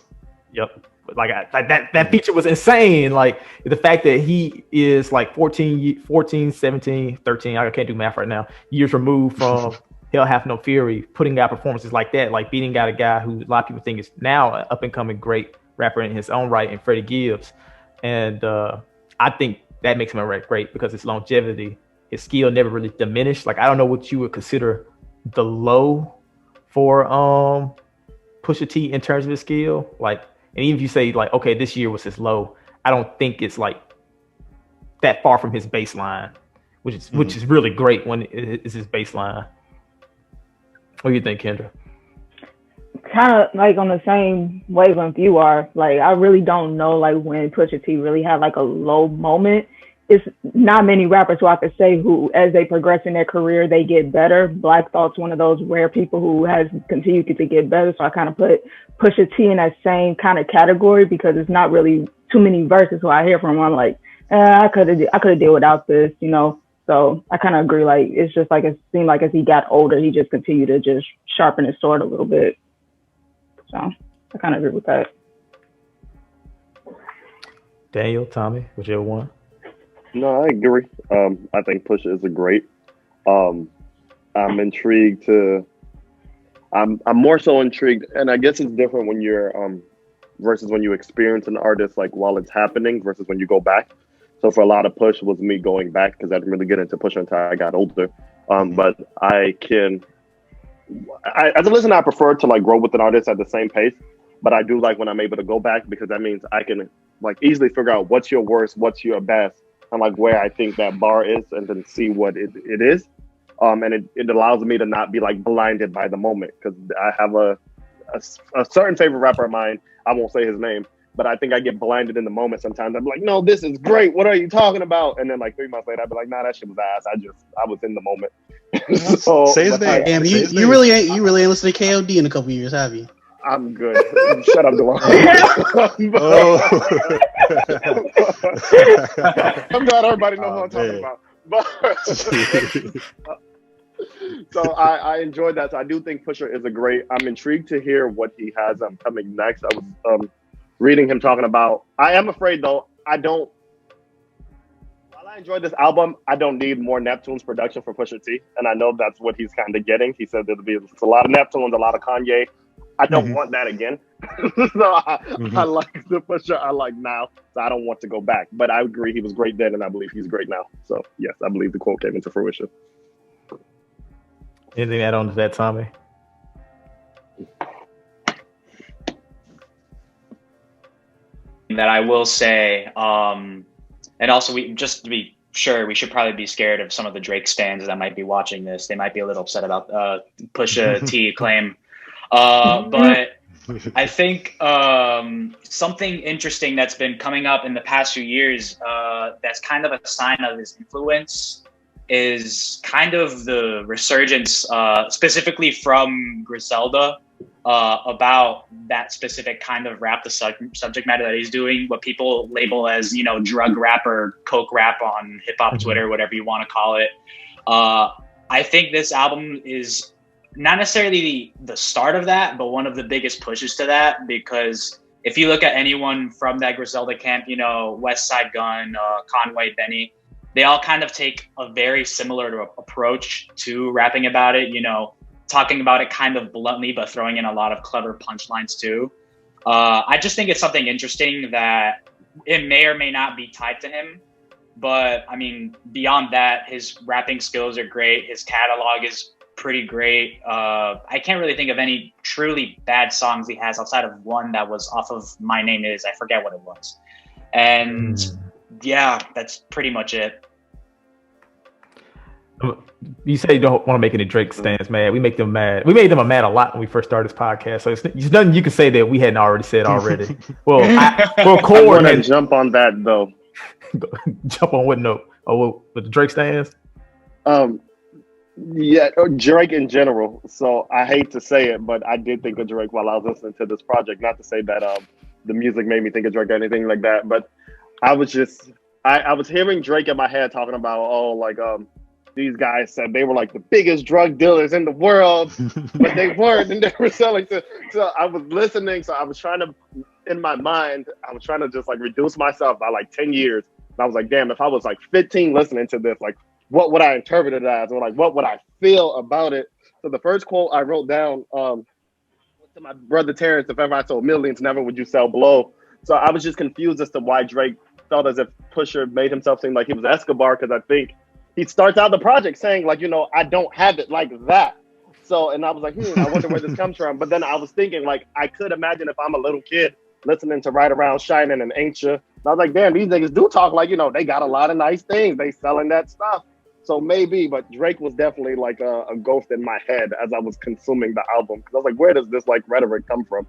Yep. Like that feature was insane. Like the fact that he is like 14, 17, 13, I can't do math right now, years removed from Hell Hath No Fury, putting out performances like that, like beating out a guy who a lot of people think is now an up and coming great rapper in his own right, and Freddie Gibbs. And I think that makes him a rap great because his longevity, his skill never really diminished. Like I don't know what you would consider the low for Pusha T in terms of his skill. Like, and even if you say like, okay, this year was his low, I don't think it's like that far from his baseline, which is really great when it's his baseline. What do you think, Kendra? Kind of like on the same wavelength you are. Like I really don't know like when Pusha T really had like a low moment. It's not many rappers who I could say who, as they progress in their career, they get better. Black Thought's one of those rare people who has continued to get better. So I kind of put Pusha T in that same kind of category because it's not really too many verses who I hear from. I'm like, I could have dealt without this, you know. So I kind of agree. Like it's just like it seemed like as he got older, he just continued to just sharpen his sword a little bit. So I kind of agree with that. Daniel, Tommy, whichever one. No, I agree. I think Pusha is a great. I'm intrigued to. I'm more so intrigued, and I guess it's different when you're versus when you experience an artist like while it's happening versus when you go back. So for a lot of Push was me going back because I didn't really get into Push until I got older. But as a listener, I prefer to like grow with an artist at the same pace. But I do like when I'm able to go back because that means I can like easily figure out what's your worst, what's your best, and like where I think that bar is, and then see what it is. And it allows me to not be like blinded by the moment because I have a certain favorite rapper of mine. I won't say his name, but I think I get blinded in the moment sometimes. I'm like, no, this is great. What are you talking about? And then like 3 months later, I'd be like, nah, that shit was ass. I was in the moment. So, say his name. Damn, you really ain't listened to KOD in a couple years, have you? I'm good. Shut up, Delon. I'm glad everybody knows what I'm talking about. But so I enjoyed that. So I do think Pusha is a great. I'm intrigued to hear what he has coming next. I was reading him talking about. I am afraid though. While I enjoyed this album, I don't need more Neptunes production for Pusha T, and I know that's what he's kind of getting. He said there'll be a lot of Neptunes, a lot of Kanye. I don't want that again. So I like the Pusha I like now. So I don't want to go back. But I agree he was great then, and I believe he's great now. So yes, I believe the quote came into fruition. Anything to add on to that, Tommy? That I will say, and also just to be sure, we should probably be scared of some of the Drake stans that might be watching this. They might be a little upset about Pusha T claim. But I think something interesting that's been coming up in the past few years that's kind of a sign of his influence is kind of the resurgence, specifically from Griselda, about that specific kind of rap, the subject matter that he's doing, what people label as, drug rap or coke rap on hip hop Twitter, whatever you want to call it. I think this album is not necessarily the start of that, but one of the biggest pushes to that, because if you look at anyone from that Griselda camp, West Side Gun, Conway, Benny, they all kind of take a very similar approach to rapping about it, talking about it kind of bluntly, but throwing in a lot of clever punchlines too. I just think it's something interesting that it may or may not be tied to him. But I mean, beyond that, his rapping skills are great. His catalog is pretty great. I can't really think of any truly bad songs he has outside of one that was off of My Name Is. I forget what it was. And yeah, that's pretty much it. You say you don't want to make any Drake stands mad. We make them mad. We made them mad a lot when we first started this podcast. So it's nothing you can say that we hadn't already said already. Well, Cord want to jump on that though. Jump on what note? Oh, with the Drake stands? Yeah, Drake in general. So I hate to say it, but I did think of Drake while I was listening to this project. Not to say that the music made me think of Drake or anything like that, but I was just I was hearing Drake in my head talking about these guys said they were like the biggest drug dealers in the world, but they weren't, and they were selling to. So I was listening, so I was trying to, in my mind, I was trying to just like reduce myself by like 10 years. And I was like, damn, if I was like 15 listening to this, like what would I interpret it as, or like what would I feel about it? So the first quote I wrote down to my brother Terrence, if ever I sold millions, never would you sell below. So I was just confused as to why Drake felt as if Pusha made himself seem like he was Escobar, because I think he starts out the project saying like, I don't have it like that. So, and I was like, I wonder where this comes from. But then I was thinking like, I could imagine if I'm a little kid listening to Right Around Shining and Ain't Ya. And I was like, damn, these niggas do talk like, they got a lot of nice things. They selling that stuff. So maybe, but Drake was definitely like a ghost in my head as I was consuming the album. Cause I was like, where does this like rhetoric come from?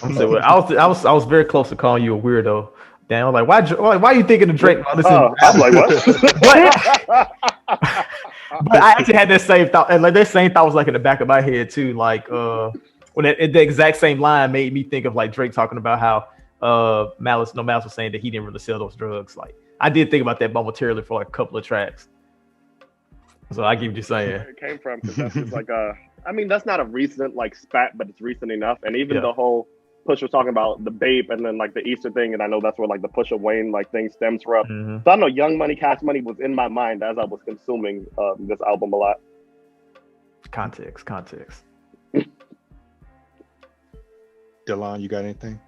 I was very close to calling you a weirdo. Damn, I'm like, why are you thinking of Drake? I was like, what? But I actually had that same thought, and like that same thought was like in the back of my head too. Like when the exact same line made me think of like Drake talking about how Malice was saying that he didn't really sell those drugs. Like I did think about that momentarily for like a couple of tracks. So I get what you're saying. Where it came from, because that's just like that's not a recent like spat, but it's recent enough. And even the whole Push was talking about the Bape and then like the Easter thing, and I know that's where like the Pusha Wayne like thing stems from. Mm-hmm. So I know Young Money, Cash Money was in my mind as I was consuming this album a lot. Context. Delon, you got anything?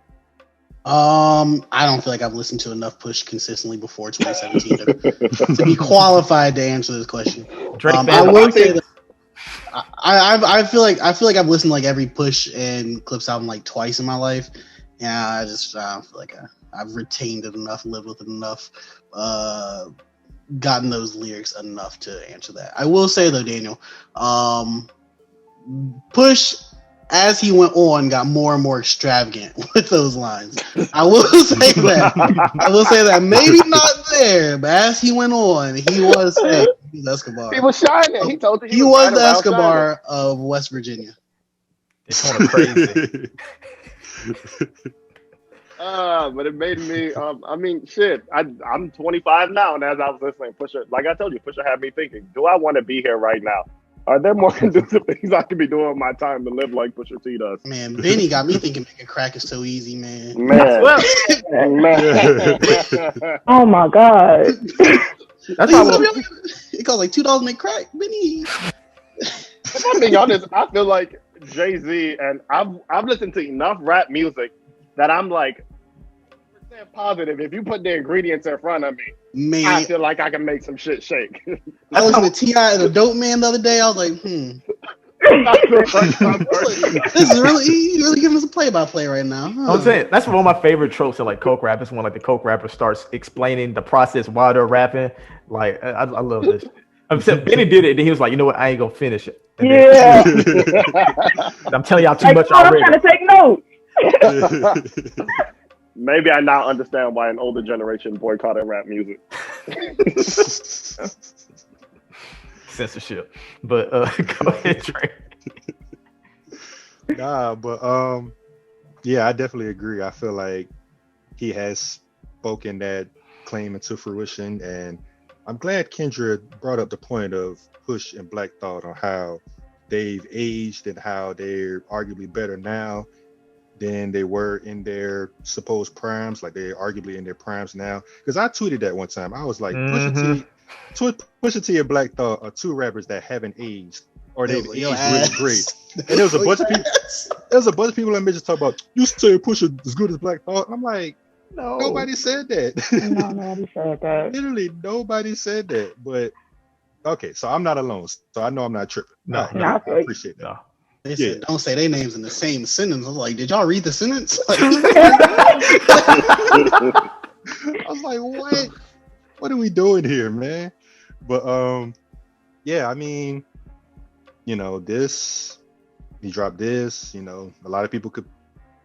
I don't feel like I've listened to enough Push consistently before 2017 to be qualified to answer this question. I will say that I feel like I've listened to like every Push and Clipse album like twice in my life. Yeah, I don't feel like I've retained it enough, lived with it enough, gotten those lyrics enough to answer that. I will say though, Daniel, Push, as he went on, got more and more extravagant with those lines. I will say that. Maybe not there, but as he went on, he was saying he was Escobar. He was shining. He told you he was the Escobar of West Virginia. It's kind of crazy. But it made me. I'm 25 now, and as I was listening, Pusha, like I told you, Pusha had me thinking, do I want to be here right now? Are there more conducive things I could be doing with my time to live like Pusha T does? Man, Benny got me thinking making crack is so easy, man. Man. Oh my God. That's why it costs like $2 to make crack, Benny. If I'm being honest, I feel like Jay-Z, and I've listened to enough rap music that I'm like positive. If you put the ingredients in front of me, Man, I feel like I can make some shit shake. I listened to T.I. and the Dope Man the other day. I was like, this is really, he really giving us a play-by-play right now. I'm saying that's one of my favorite tropes in like coke rap. Is when like the coke rapper starts explaining the process while they're rapping. Like I love this. Except Benny did it, and he was like, you know what, I ain't gonna finish it. And Yeah. I'm telling y'all too Like, much oh, I'm already. trying to take notes. Maybe I now understand why an older generation boycotted rap music. Censorship. But go ahead, Trey. Nah, but yeah, I definitely agree. I feel like he has spoken that claim into fruition, and I'm glad Kendra brought up the point of Push and Black Thought on how they've aged and how they're arguably better now than they were in their supposed primes. Like they're arguably in their primes now. Because I tweeted that one time. I was like, Pusha T and Black Thought are two rappers that haven't aged, or they've aged really great. And there was a bunch of people. There was a bunch of people in just talk about, you say Pusha as good as Black Thought. I'm like, No. nobody said that. No, nobody said that. Literally nobody said that. But okay, so I'm not alone. So I know I'm not tripping. No, No, I appreciate that. No. They said, don't say their names in the same sentence. I was like, did y'all read the sentence? I was like, what? What are we doing here, man? But yeah, I mean, you know, he dropped this, you know, a lot of people could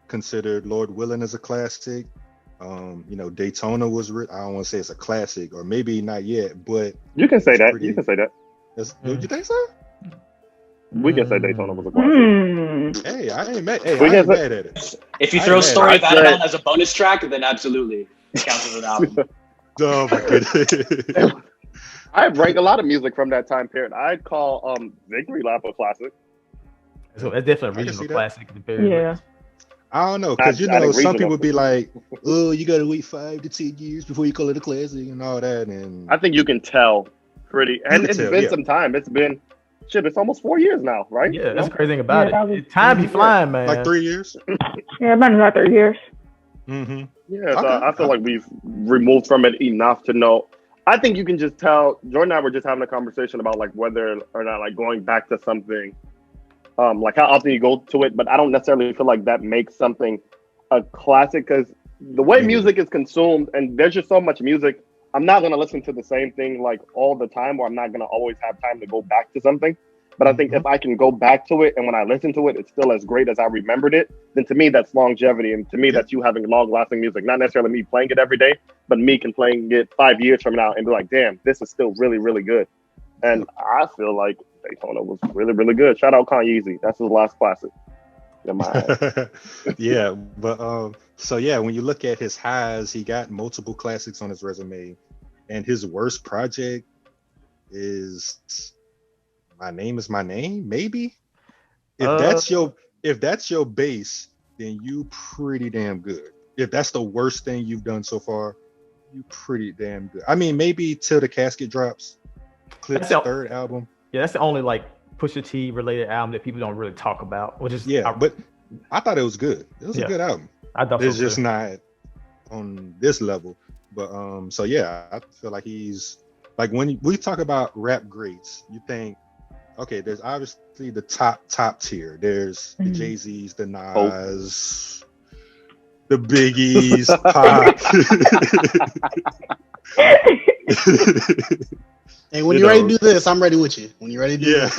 consider Lord Willing as a classic. You know, Daytona was I don't want to say it's a classic, or maybe not yet, but You can say that. You can say that. You think so? We can say Daytona was a classic. Hey, I ain't mad. Hey, We I can ain't say- mad at it. If you I throw ain't Story mad. of Anaman as a bonus track, then absolutely it counts as an album. Oh my goodness. I rank a lot of music from that time period. I'd call Victory Lap a classic. So that's definitely a I can regional see that. classic. At the very Yeah. least. I don't know, because you I know, think some regional. people be like, oh, you gotta wait 5 to 10 years before you call it a classic and all that. And I think you can tell pretty, and can it's tell, been yeah. some time. It's been it's almost 4 years now, right? Yeah, that's the No? crazy thing about Yeah, it. that was- Time be flying, man. like 3 years. Yeah, about another 3 years. Mm-hmm. Yeah, so Okay. I feel like we've removed from it enough to know. I think you can just tell. Jordan and I were just having a conversation about like whether or not like going back to something, like how often you go to it. But I don't necessarily feel like that makes something a classic, because the way music is consumed, and there's just so much music. I'm not gonna listen to the same thing like all the time, or I'm not gonna always have time to go back to something. But I think if I can go back to it, and when I listen to it, it's still as great as I remembered it, then to me, that's longevity. And to me, that's you having long-lasting music. Not necessarily me playing it every day, but me can playing it 5 years from now and be like, damn, this is still really, really good. And I feel like Daytona was really, really good. Shout out Kanye. That's his last classic. In my eyes. Yeah, but so yeah, when you look at his highs, he got multiple classics on his resume, and his worst project is My Name Is My Name, maybe. If that's your base, then you pretty damn good. If that's the worst thing you've done so far, you pretty damn good. I mean, maybe Till the Casket Drops, Clipse third album. Yeah, that's the only like Pusha T related album that people don't really talk about. Which is But I thought it was good. It was a good album. I thought It's so just too. not on this level. But so yeah, I feel like he's like, when we talk about rap greats, you think, okay, there's obviously the top tier. There's the Jay-Z's, the Nas, the Biggies, Pac. Hey, when you're ready to do this, I'm ready with you. When you're ready to do this.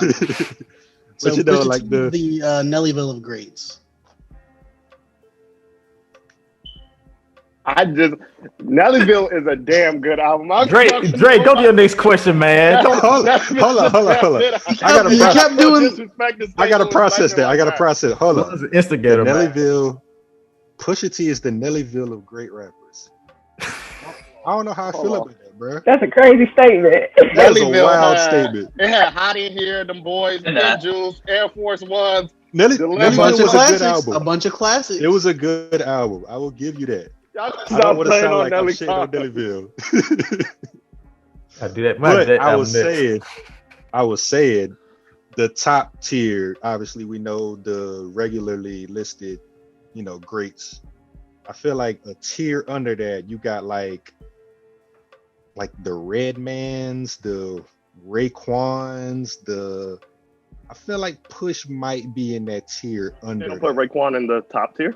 So But you know, Pusha like T, the Nellyville of greats. Nellyville is a damn good album. Dre, go to your next question, man. hold on. I kept doing. I gotta process that. Hold What on. was the instigator, man? Nellyville, Pusha T is the Nellyville of great rappers. I don't know how I feel about that, bro. That's a crazy statement. That is a Nellyville wild had- statement. It had Hot in Here, them boys, And Big that. Juice, Air Force Ones. Nellyville bunch was of a good classics. album. A bunch of classics. It was a good album. I will give you that. Y'all I don't stop want to playing sound on like I'm Nelly shitting on Carter. Nellyville. I do that. But that I album was next. saying, the top tier, obviously we know the regularly listed, greats. I feel like a tier under that, you got like the Redmans, the Raekwons, I feel like Push might be in that tier They under don't put that. Raekwon in the top tier.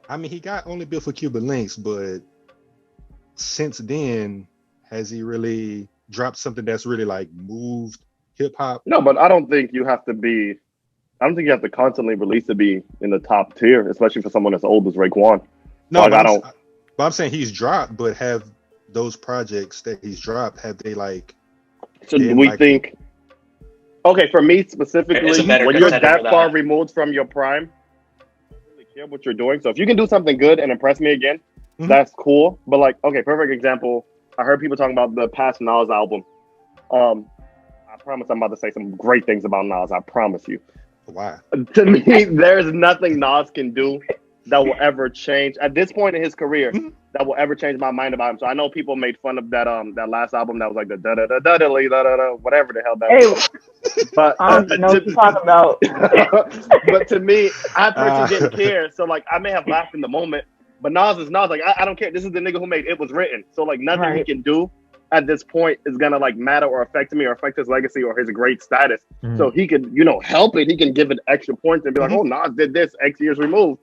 I mean, he got Only Built for Cuban Links, but since then, has he really dropped something that's really like moved hip hop? No, but I don't think you have to constantly release to be in the top tier, especially for someone as old as Raekwon. No, Like, but I'm saying he's dropped, but have those projects that he's dropped, have they like? So been, we like, think. Okay, for me specifically, It's a better when you're contender that for that. far removed from your prime, I don't really care what you're doing. So if you can do something good and impress me again, that's cool. But like, okay, perfect example. I heard people talking about the past Nas album. I promise I'm about to say some great things about Nas. I promise you. Why? To me, there's nothing Nas can do that will ever change at this point in his career that will ever change my mind about him. So I know people made fun of that last album that was like the da da da da da da da da whatever the hell that was. But I don't know what you're talking about. but to me, I personally didn't care. So like I may have laughed in the moment, but Nas is Nas. Like I don't care. This is the nigga who made It Was Written. So like nothing he can do at this point is gonna like matter or affect me or affect his legacy or his great status. So he could, help it. He can give it extra points and be like, oh, Nas did this X years removed.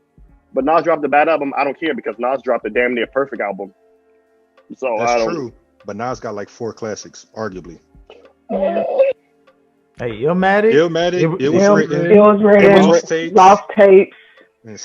But Nas dropped a bad album. I don't care because Nas dropped a damn near perfect album. So That's true. But Nas got like 4 classics, arguably. Hey, Illmatic. It was written. Lost Tapes.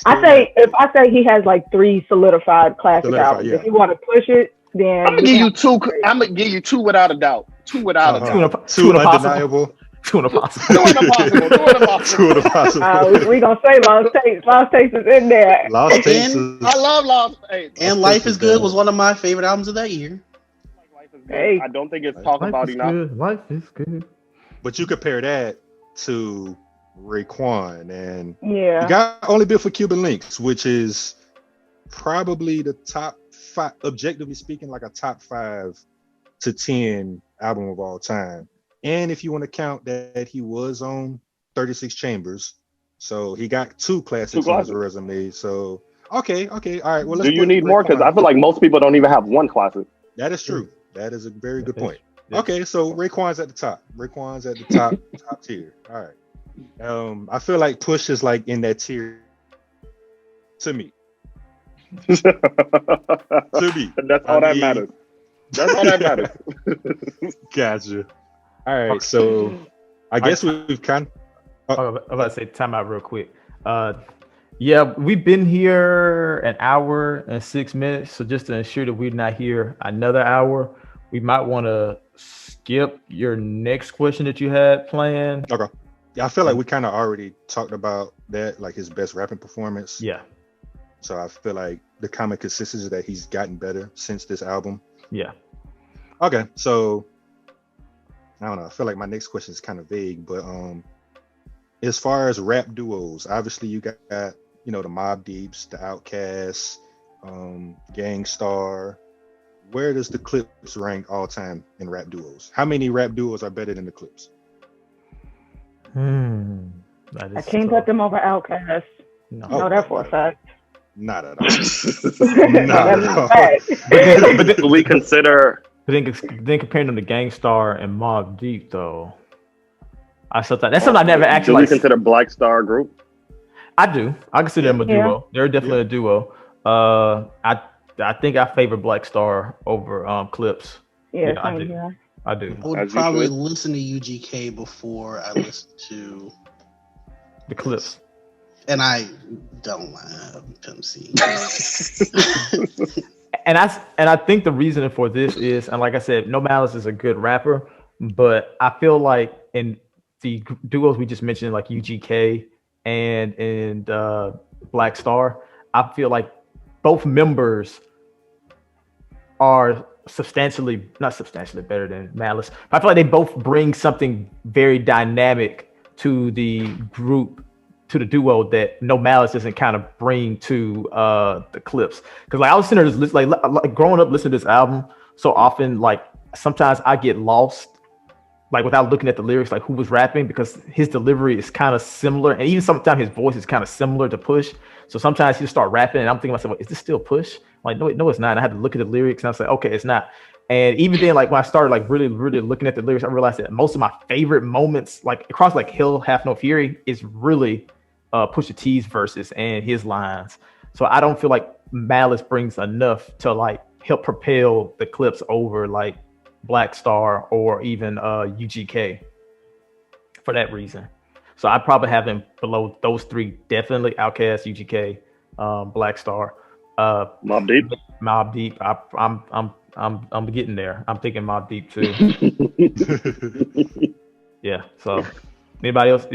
I say if I say he has like 3 solidified classic albums. Yeah. If you want to push it, then I'm gonna give you 2. I'm gonna give you 2 without a doubt. 2 without a doubt. 2 undeniable. 2 impossible. 2 impossible. 2 impossible. 2 impossible. We gonna say Lost Tapes. Lost Tapes is in there. Lost Tapes. I love Lost Tapes. And Life is Good was one of my favorite albums of that year. Life is good. I don't think it's talked about enough. Life is good. But you compare that to Raekwon, and Yeah, you got Only Built for Cuban Links, which is probably the top 5, objectively speaking, like a top 5 to 10 album of all time. And if you want to count that he was on 36 Chambers, so he got 2 classics on his resume. So okay, all right. Well, do you need more? Because I feel like most people don't even have 1 classic. That is true. That is a very good point. Okay, so Raekwon's at the top. Raekwon's at the top tier. All right. I feel like Push is like in that tier to me. That's all that matters. That's all that matters. Gotcha. All right, so I guess we've kind of... I'm about to say time out real quick. Yeah, we've been here an hour and 6 minutes. So just to ensure that we're not here another hour, we might want to skip your next question that you had planned. Okay. Yeah, I feel like we kind of already talked about that, like his best rapping performance. Yeah. So I feel like the common consistency is that he's gotten better since this album. Yeah. Okay, so I don't know. I feel like my next question is kind of vague, but as far as rap duos, obviously you got the Mobb Deeps, the Outkast, Gangstar. Where does the Clipse rank all time in rap duos? How many rap duos are better than the Clipse? I can't put them over Outkast. No, that's for a fact. Not at all. Not at all. But do we consider? But then comparing them to Gangstar and Mobb Deep, though, that's something I never actually. Do we consider Black Star Group? I do. I consider them a duo. They're definitely a duo. I think I favor Black Star over Clipse. Yeah, I do. I do. I would probably listen to UGK before I listen to the Clipse. And I don't Pimp C. And I think the reason for this is, and like I said, No Malice is a good rapper, but I feel like in the duos we just mentioned, like UGK and Black Star, I feel like both members are not substantially better than Malice. I feel like they both bring something very dynamic to the group, to the duo, that No Malice doesn't kind of bring to the Clipse. Because like I was sitting there just like growing up listening to this album so often, like sometimes I get lost like without looking at the lyrics, like who was rapping, because his delivery is kind of similar, and even sometimes his voice is kind of similar to Push. So sometimes he just start rapping, and I'm thinking to myself, is this still Push? I'm like, no, it's not. And I had to look at the lyrics, and I was like, okay, it's not. And even then, like when I started like really looking at the lyrics, I realized that most of my favorite moments, like across like Hell Have No Fury, is really Pusha T's verses and his lines. So I don't feel like Malice brings enough to like help propel the Clipse over like Black Star or even UGK for that reason. So I probably have him below those three, definitely Outkast, UGK, Black Star, Mobb Deep. Mobb Deep. I'm getting there. I'm thinking Mobb Deep too. Yeah. So anybody else?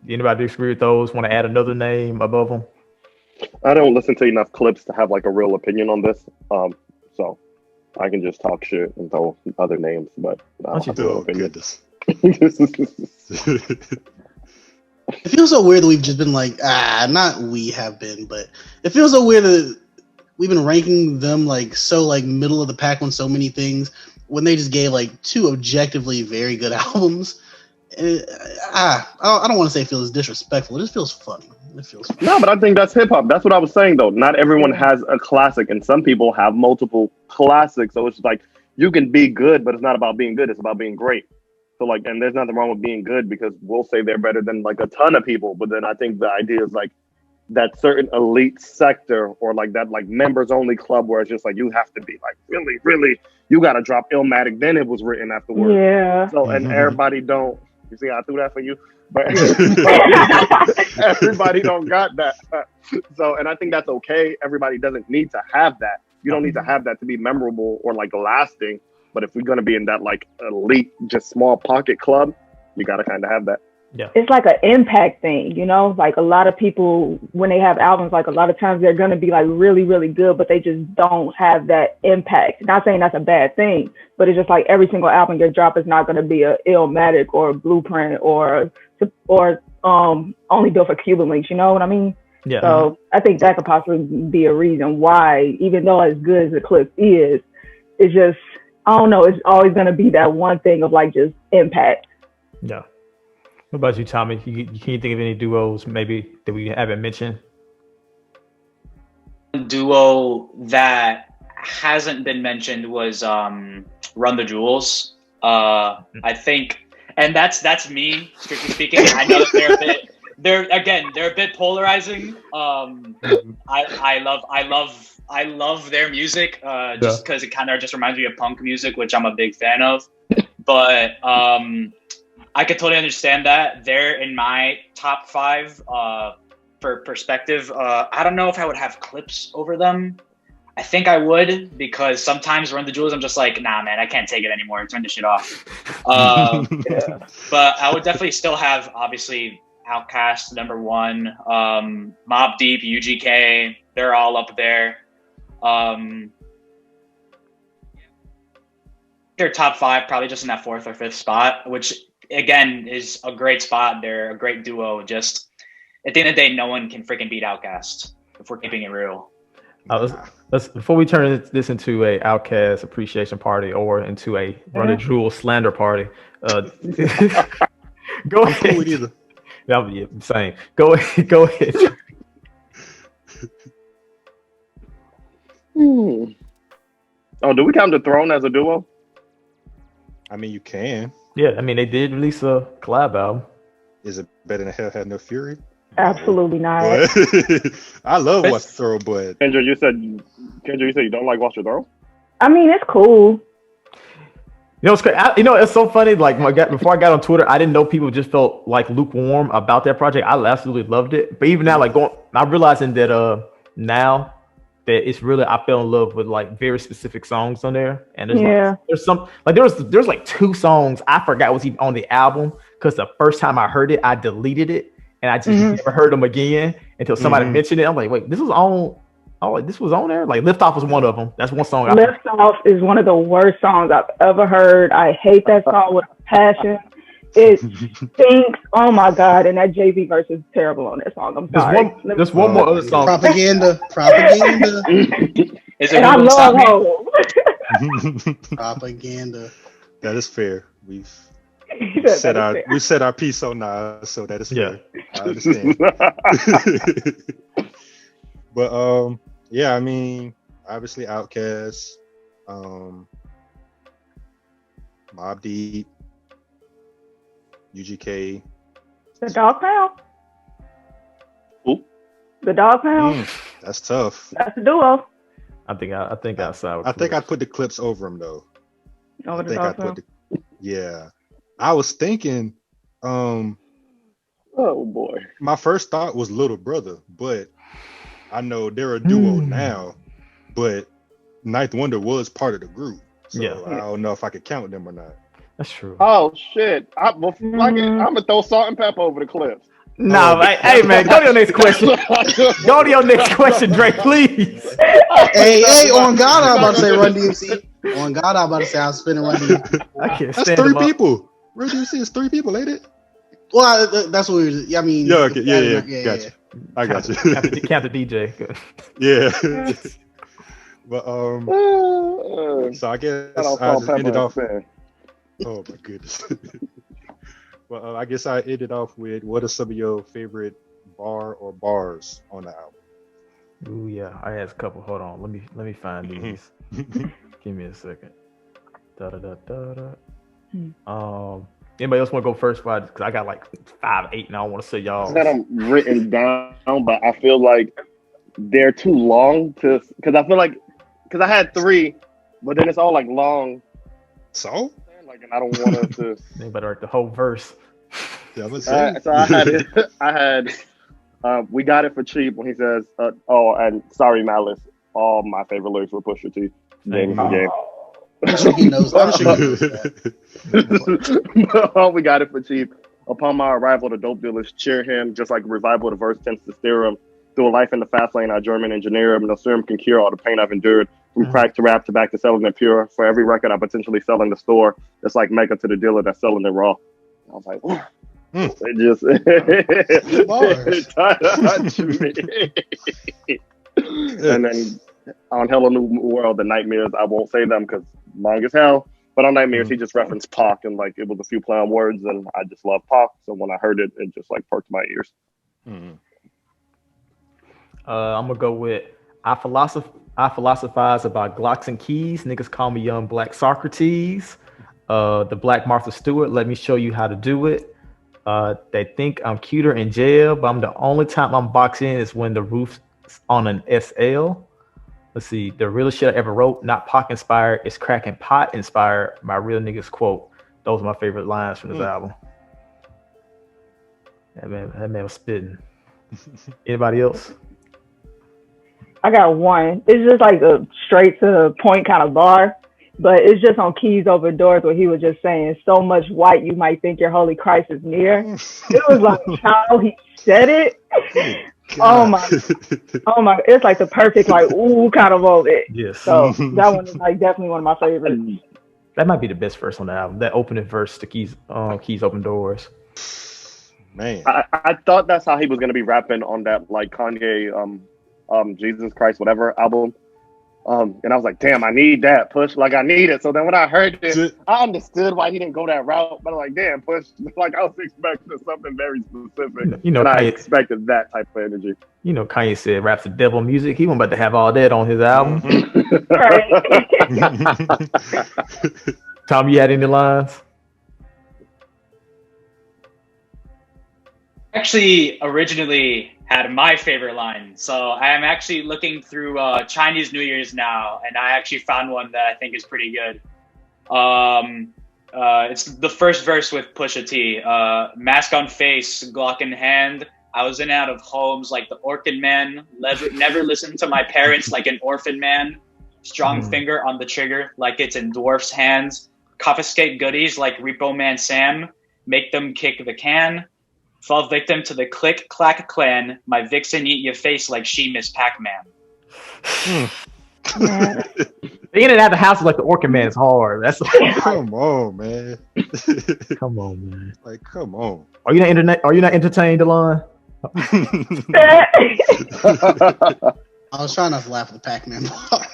Anybody disagree with those? Want to add another name above them? I don't listen to enough clips to have like a real opinion on this. So I can just talk shit and throw other names, but I don't have a real opinion. It feels so weird that we've just been like, not we have been, but it feels so weird that we've been ranking them like so like middle of the pack on so many things when they just gave like two objectively very good albums. I don't want to say it feels disrespectful. It just feels funny. It feels funny. No, but I think that's hip hop. That's what I was saying though. Not everyone has a classic, and some people have multiple classics. So it's like you can be good, but it's not about being good. It's about being great. So like, and there's nothing wrong with being good because we'll say they're better than like a ton of people. But then I think the idea is like that certain elite sector or like that like members only club where it's just like you have to be like really, really, you got to drop Illmatic. Then it was written afterwards. Yeah. So and everybody don't. You see, I threw that for you, but everybody don't got that. So, and I think that's okay. Everybody doesn't need to have that. You don't need to have that to be memorable or like lasting. But if we're gonna be in that like elite, just small pocket club, you gotta kind of have that. Yeah, it's like an impact thing, you know. Like a lot of people, when they have albums, like a lot of times they're gonna be like really, really good, but they just don't have that impact. Not saying that's a bad thing, but it's just like every single album you drop is not gonna be a Illmatic or a Blueprint or only built for Cuban links. You know what I mean? Yeah. So I think that could possibly be a reason why, even though as good as the Clipse is, it's just, I don't know, it's always gonna be that one thing of like just impact. Yeah. What about you, Tommy? Can you think of any duos maybe that we haven't mentioned? Duo that hasn't been mentioned was Run the Jewels. I think, and that's me strictly speaking. I know that they're a bit polarizing. I love their music just because it kind of just reminds me of punk music, which I'm a big fan of. But I could totally understand that. They're in my top 5 for perspective. I don't know if I would have Clipse over them. I think I would, because sometimes Run the Jewels, I'm just like, nah, man, I can't take it anymore. Turn this shit off. But I would definitely still have, obviously, Outkast, number 1. Mobb Deep, UGK, they're all up there. Their top 5, probably just in that 4th or 5th spot, which again is a great spot. They're a great duo. Just at the end of the day, no one can freaking beat Outkast if we're keeping it real. Let's before we turn this into a Outkast appreciation party or into a Run the Jewels slander party. Go ahead. That would be insane. Go ahead. Oh, do we count the Throne as a duo? I mean, you can. Yeah, I mean, they did release a collab album. Is it better than Hell Had No Fury? Absolutely not. I love Watch the Throne, but Kendra, you said you don't like Watch the Throne? I mean, it's cool. You know, it's crazy. It's so funny. Like before I got on Twitter, I didn't know people just felt like lukewarm about that project. I absolutely loved it. But even now, like I'm realizing that now that it's really, I fell in love with like very specific songs on there. And there's some like there's like 2 songs I forgot was even on the album because the first time I heard it, I deleted it and I just never heard them again until somebody mentioned it. I'm like, wait, this was on. Oh, this was on there? Like Lift Off was one of them. That's one song. Lift Off is one of the worst songs I've ever heard. I hate that song with a passion. It stinks. Oh my God. And that JV verse is terrible on that song. I'm sorry. There's one more other song. Propaganda. Is it and I love Hov. Propaganda. That is fair. We said our piece on Nas, so that is fair. I understand. But yeah, I mean, obviously Outkast, Mobb Deep, UGK. The Dog Pound. Who? The Dog Pound. That's tough. That's a duo. I think outside. I think I'd put the Clipse over him though. Over the Dog Pound. Yeah. I was thinking, oh boy. My first thought was Little Brother, but I know they're a duo now, but Ninth Wonder was part of the group. So I don't know if I could count them or not. That's true. Oh shit! I'm gonna throw Salt and Pepper over the Clipse. No, hey man, go to your next question. Go to your next question, Drake, please. Hey, on God, I'm about to say Run DMC. On God, I'm about to say I'm spinning Run DMC. I can't That's stand 3 them up. people. Run DMC is 3 people, ain't it? Well, that's what we were. I mean, Yeah, okay, yeah. Gotcha. I got you. Count the DJ. Good. Yeah. But so I guess I just ended off. Oh my goodness. Well, I guess I ended off with, what are some of your favorite bar or bars on the album? Ooh yeah, I had a couple. Hold on, let me find these. Give me a second. Anybody else want to go first? Because I got like 5, 8, and I don't want to say y'all. I got them written down, but I feel like they're too long because I feel like I had 3, but then it's all like long. So? Like, and I don't want us to. They better write the whole verse. Yeah, so I had we got it for cheap when he says, and sorry Malice. All my favorite lyrics were Pusha T. Game. I'm sure he knows that. All we got it for cheap. Upon my arrival, the dope dealers cheer him, just like revival. The verse tends to steer him through a life in the fast lane. I German engineer him. No serum can cure all the pain I've endured. From crack to rap to back to selling it pure. For every record I potentially sell in the store, it's like mega to the dealer that's selling it raw. I was like, it just touched me. And then on Hello New World, the Nightmares, I won't say them because long as hell. But on Nightmares, he just referenced Pac and like it was a few play on words, and I just love Pac. So when I heard it, it just like perked my ears. I'm gonna go with I philosophize about Glocks and keys. Niggas call me young black Socrates. The black Martha Stewart. Let me show you how to do it. They think I'm cuter in jail, but I'm the only time I'm boxing is when the roof's on an SL. Let's see. The realest shit I ever wrote, not Pac inspired. It's cracking pot inspired. My real niggas quote. Those are my favorite lines from this album. That man was spitting. Anybody else? I got one. It's just like a straight to the point kind of bar, but it's just on Keys Over Doors where he was just saying, so much white you might think your holy Christ is near. It was like how he said it. Oh my, it's like the perfect like ooh kind of moment. Yes. So that one is like definitely one of my favorites. That might be the best verse on the album. That opening verse to Keys Open Doors. Man. I thought that's how he was gonna be rapping on that like Kanye Jesus Christ whatever album. And I was like, damn, I need that Push. Like I need it. So then when I heard it, I understood why he didn't go that route. But I'm like, damn, Push. Like I was expecting something very specific. You know, and I Kanye, expected that type of energy. You know, Kanye said rap's the devil music. He wasn't about to have all that on his album. Tom, you had any lines? Actually, originally had my favorite line. So I am actually looking through Chinese New Year's now, and I actually found one that I think is pretty good. It's the first verse with Pusha T. Mask on face, Glock in hand. I was in and out of homes like the Orchid Man. Never listened to my parents like an orphan man. Strong finger on the trigger like it's in dwarf's hands. Confiscate goodies like Repo Man Sam. Make them kick the can. Fall victim to the click clack clan. My vixen eat your face like she Miss Pac-Man. Being in and out of the house like the Orchid Man is hard. That's come on, man. Come on, man. Like, come on. Are you not entertained, Delon? I was trying not to laugh at the Pac-Man bar.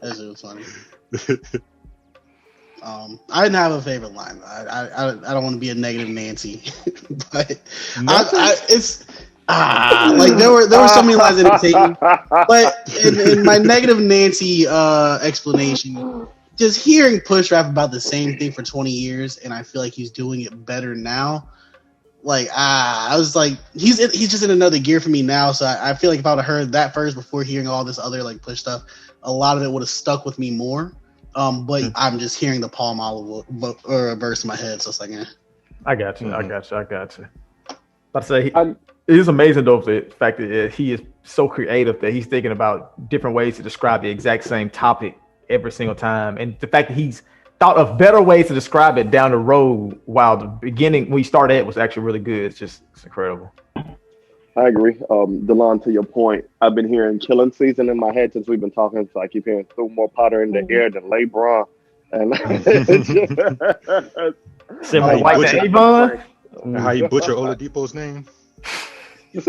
That shit was funny. I didn't have a favorite line. I don't want to be a negative Nancy, but Nothing? it's like there were so many lines that didn't take me. But in my negative Nancy explanation, just hearing Push rap about the same thing for 20 years, and I feel like he's doing it better now. Like I was like, he's just in another gear for me now. So I feel like if I would have heard that first before hearing all this other like Push stuff, a lot of it would have stuck with me more. But I'm just hearing the Paul Mall or a verse in my head, so it's like, I got you. But say it is amazing though the fact that he is so creative that he's thinking about different ways to describe the exact same topic every single time, and the fact that he's thought of better ways to describe it down the road while the beginning when he started it was actually really good. It's incredible. I agree. Delon, to your point, I've been hearing Killing Season in my head since we've been talking, so I keep hearing throw more powder in the air than LeBron. And Similar to White to Avon. How you butcher Oladipo's name? They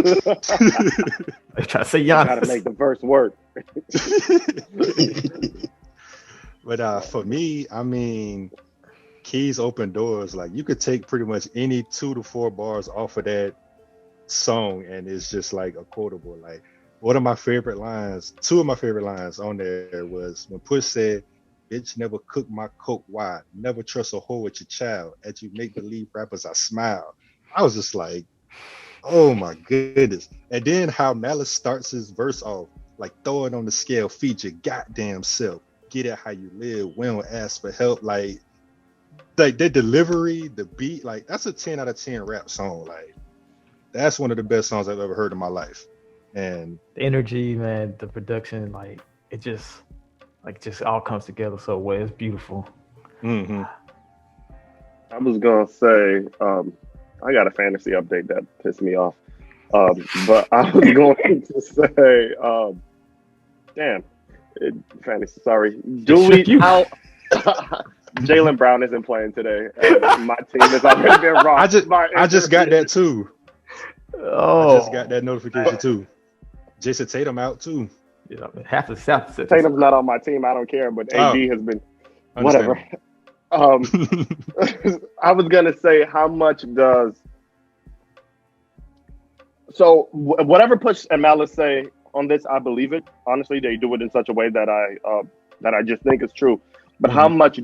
try to say Giannis. Gotta make the verse work. But for me, I mean, Keys Open Doors. Like you could take pretty much any 2 to 4 bars off of that song, and it's just like a quotable. Like one of my favorite lines, 2 of my favorite lines on there was when Push said, "Bitch, never cook my coke wide. Never trust a hoe with your child. As you make believe rappers, I smile." I was just like, oh my goodness. And then how Malice starts his verse off, like throw it on the scale, feed your goddamn self. Get it how you live. We don't ask for help. Like their delivery, the beat, like that's a 10 out of 10 rap song. Like that's one of the best songs I've ever heard in my life. And the energy, man, the production, like it just all comes together so well. It's beautiful. Mm-hmm. I was gonna say, I got a fantasy update that pissed me off. But I was going to say, fantasy. Sorry, Jaylen Brown isn't playing today. My team has already been wrong. I just got that too. Oh, I just got that notification too. Jason Tatum out too. Yeah, I mean, half the South. Tatum's not on my team. I don't care, but AD has been whatever. I was gonna say, how much does whatever Push and Malice say on this, I believe it. Honestly, they do it in such a way that I just think is true. But how much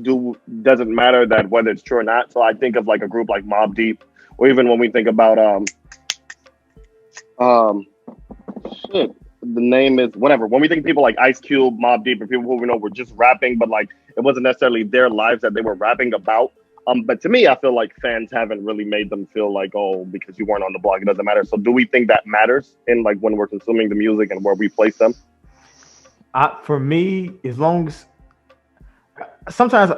doesn't matter that whether it's true or not. So I think of like a group like Mobb Deep, or even when we think about the name is whatever. When we think of people like Ice Cube, Mobb Deep, and people who we know were just rapping, but like it wasn't necessarily their lives that they were rapping about. But to me, I feel like fans haven't really made them feel like, oh, because you weren't on the block, it doesn't matter. So do we think that matters in like when we're consuming the music and where we place them? For me, as long as sometimes we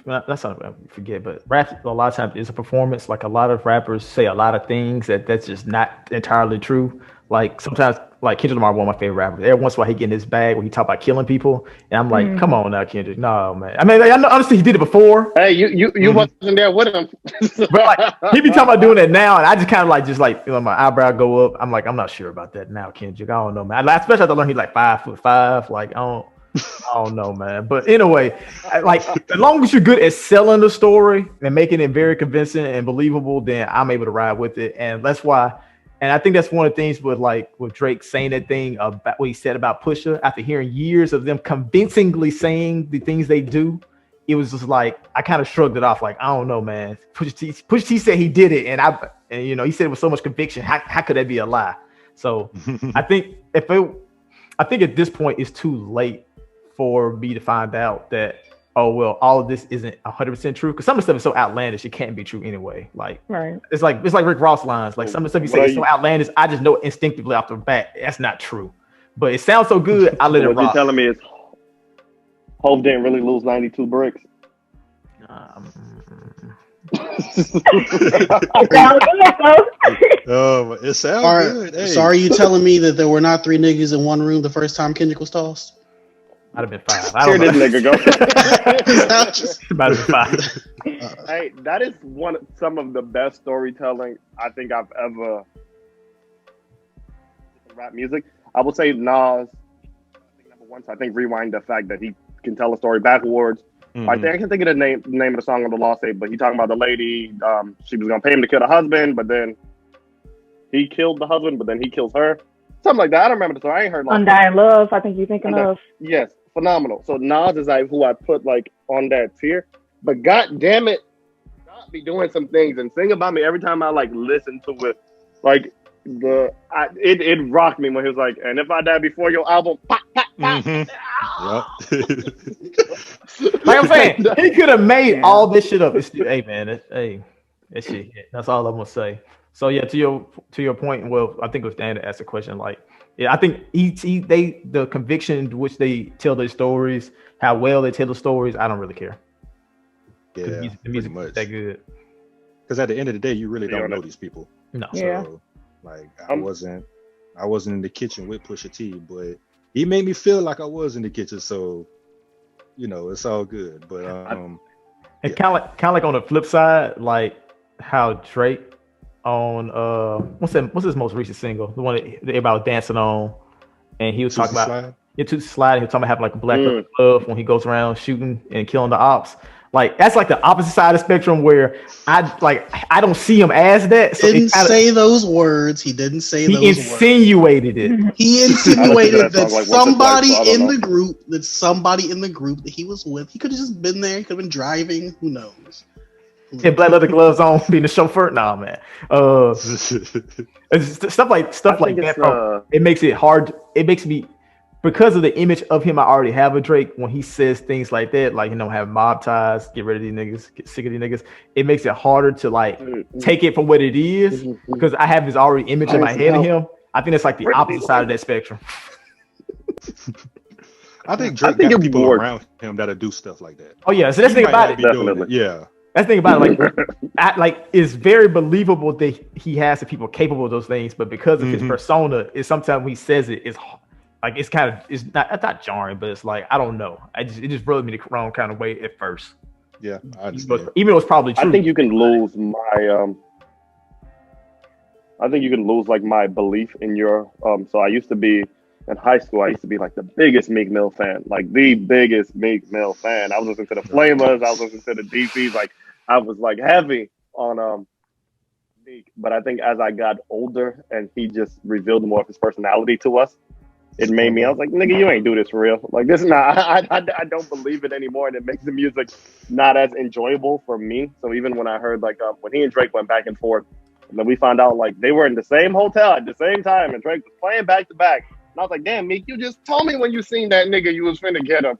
that's not we forget, but rap a lot of times is a performance. Like a lot of rappers say a lot of things that's just not entirely true. Like sometimes, like Kendrick Lamar, one of my favorite rappers. Every once in a while, he get in his bag where he talk about killing people, and I'm like, come on now, Kendrick. No, man. I mean, I know, honestly, he did it before. Hey, you wasn't there with him, but like he be talking about doing it now, and I just kind of like my eyebrow go up. I'm like, I'm not sure about that now, Kendrick. I don't know, man. Especially after I learned he's like 5'5". Like I don't know, man. But anyway, like as long as you're good at selling the story and making it very convincing and believable, then I'm able to ride with it, and that's why. And I think that's one of the things with Drake saying that thing about what he said about Pusha after hearing years of them convincingly saying the things they do. It was just like I kind of shrugged it off, like I don't know, man. Pusha T said he did it, and he said it with so much conviction. How could that be a lie? So I think I think at this point it's too late for me to find out that all of this isn't 100% true, because some of the stuff is so outlandish it can't be true anyway. Like right. It's like Rick Ross lines. Like some of the stuff you say is so outlandish, I just know instinctively off the bat that's not true. But it sounds so good, I let it rock. What you're telling me is Hov didn't really lose 92 bricks. It sounds good. Hey. So are you telling me that there were not 3 niggas in one room the first time Kendrick was tossed? Might have been 5. I don't know. This nigga go. Might have been 5. Hey, that is some of the best storytelling I think I've ever in rap music. I would say Nas. I think number one. So I think Rewind, the fact that he can tell a story backwards, I can't think of the name of the song on the lawsuit, but he talking about the lady. She was gonna pay him to kill the husband, but then he killed the husband, but then he kills her. Something like that. I don't remember the song. I ain't heard. Undying Love. I think you're thinking of. Yes, phenomenal. So Nas is like who I put like on that tier, but god damn it, not be doing some things and sing about me every time I like listen to it. Like it rocked me when he was like, and if I die before your album, pop, pop, pop. Like I'm saying, he could have made all this shit up. It's still, hey man, that shit. That's all I'm gonna say. So yeah, to your point. Well, I think it was Dan that asked the question. Like, yeah, I think the conviction in which they tell their stories, how well they tell the stories, I don't really care. Yeah, the music is that good. Because at the end of the day, you really don't know these people. No. So, like, I wasn't in the kitchen with Pusha T, but he made me feel like I was in the kitchen. So, you know, it's all good. But and kind of like on the flip side, like how Drake on what's his most recent single, the one that everybody was dancing on, and he was talking about to slide. He was talking about having like a black glove when he goes around shooting and killing the ops. Like that's like the opposite side of the spectrum where I don't see him as that. So didn't say those words. He didn't say those words. He insinuated it. He insinuated that somebody in the group that he was with, he could have just been there. He could have been driving. Who knows? And black leather gloves on, being the chauffeur. Nah, man. It's stuff like that. It makes it hard. It makes me, because of the image of him I already have of Drake, when he says things like that, like, you know, have mob ties, get rid of these niggas, get sick of these niggas, it makes it harder to like take it for what it is, because I have this already image in my head of him. I think it's like the opposite side of that spectrum. I think Drake got people around him that'll do stuff like that. Oh yeah, so that's the thing about it. Definitely. Yeah. That's the thing about it. Like, it's very believable that he has the people capable of those things, but because of his persona, it's sometimes when he says it, it's like it's not jarring, but it's like I don't know. It just rubbed me the wrong kind of way at first. Yeah, I understand. Even though it's probably true. I think you can lose my belief in your So I used to be in high school. I used to be like the biggest Meek Mill fan, like the biggest Meek Mill fan. I was listening to the Flamers. I was listening to the DCs. Like I was like heavy on Meek. But I think as I got older and he just revealed more of his personality to us, it made me, I was like, nigga, you ain't do this for real. Like this is not, I don't believe it anymore. And it makes the music not as enjoyable for me. So even when I heard like when he and Drake went back and forth, and then we found out like they were in the same hotel at the same time and Drake was playing back to back. And I was like, damn, Meek, you just told me when you seen that nigga, you was finna get him.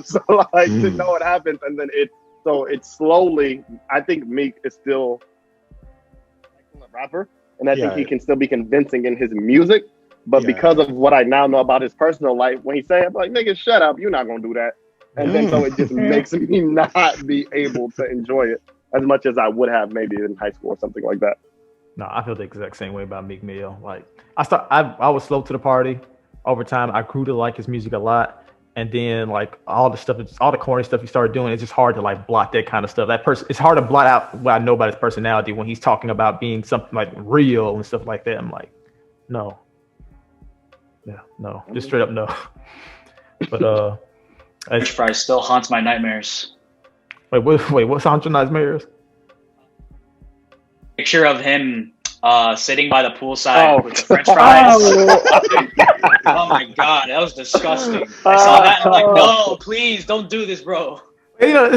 So like to know what happens. And then it's slowly, I think Meek is still a rapper. And I think he can still be convincing in his music. But because of what I now know about his personal life, when he say it, I'm like, nigga, shut up. You're not going to do that. And then so it just makes me not be able to enjoy it as much as I would have maybe in high school or something like that. No, I feel the exact same way about Meek Mill. Like I was slow to the party. Over time, I grew to like his music a lot. And then like all the corny stuff he started doing, it's just hard to like blot that kind of stuff. It's hard to blot out what I know about his personality when he's talking about being something like real and stuff like that. I'm like, no. Yeah, no, just straight up no. But French fries still haunts my nightmares. Wait, what's haunts your nightmares? Picture of him sitting by the poolside with the French fries. Oh my god, that was disgusting. I saw that and I'm like, no, please don't do this, bro. You know,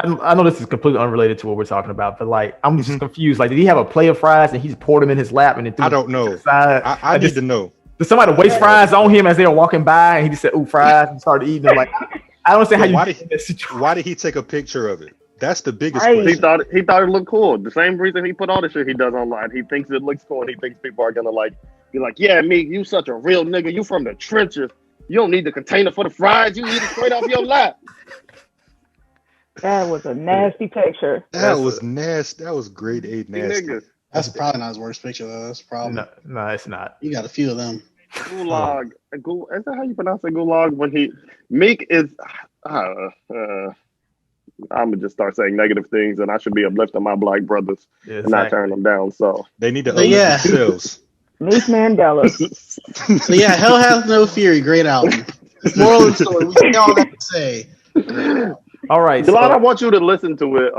I know this is completely unrelated to what we're talking about, but like I'm just confused. Like, did he have a plate of fries and he just poured them in his lap and then threw I don't know. I need to know. Did somebody waste fries on him as they were walking by and he just said, "Ooh, fries," and started eating them? Like, I don't understand why did he take a picture of it? That's the biggest question. He thought it looked cool. The same reason he put all the shit he does online. He thinks it looks cool and he thinks people are gonna be like, yeah, Meek, you such a real nigga. You from the trenches. You don't need the container for the fries. You eat it straight off your lap. That was a nasty picture. That was nasty. That was grade 8 nasty. Nigga. That's probably not his worst picture though. That's probably no, it's not. You got a few of them. Gulag. Is that how you pronounce it? Gulag. When Meek is, I'm gonna just start saying negative things, and I should be uplifting my black brothers and not turn them down. So they need to uplift themselves. Meek Mandela. So yeah, Hell Hath No Fury, great album. Moral of the story, we say all that to say. All right. Delon, I want you to listen to it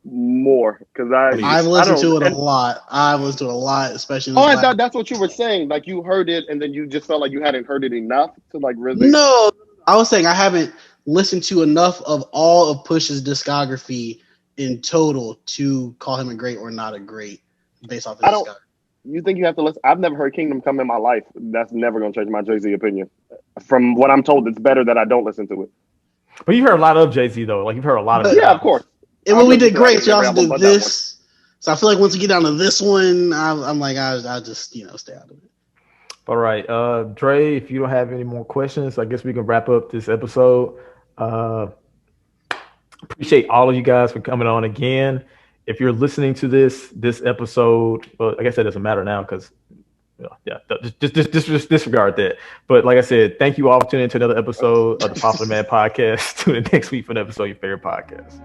more because I've listened to it a lot. I've listened to it a lot, especially. I thought that's what you were saying. Like you heard it and then you just felt like you hadn't heard it enough to like really. No, I was saying I haven't listened to enough of all of Push's discography in total to call him a great or not a great based off his discography. You think you have to listen? I've never heard Kingdom Come in my life. That's never going to change my Jay-Z opinion. From what I'm told, it's better that I don't listen to it. But you heard a lot of Jay-Z though. Like you've heard a lot of. Yeah, of course. And when we did great, you also did this. So I feel like once we get down to this one, I'm like, I'll just stay out of it. All right, Dre, if you don't have any more questions, I guess we can wrap up this episode. Appreciate all of you guys for coming on again. If you're listening to this episode, well, like I said, it doesn't matter now because, just disregard that. But like I said, thank you all for tuning into another episode of the Popular Man Podcast. Tune in next week for an episode of your favorite podcast.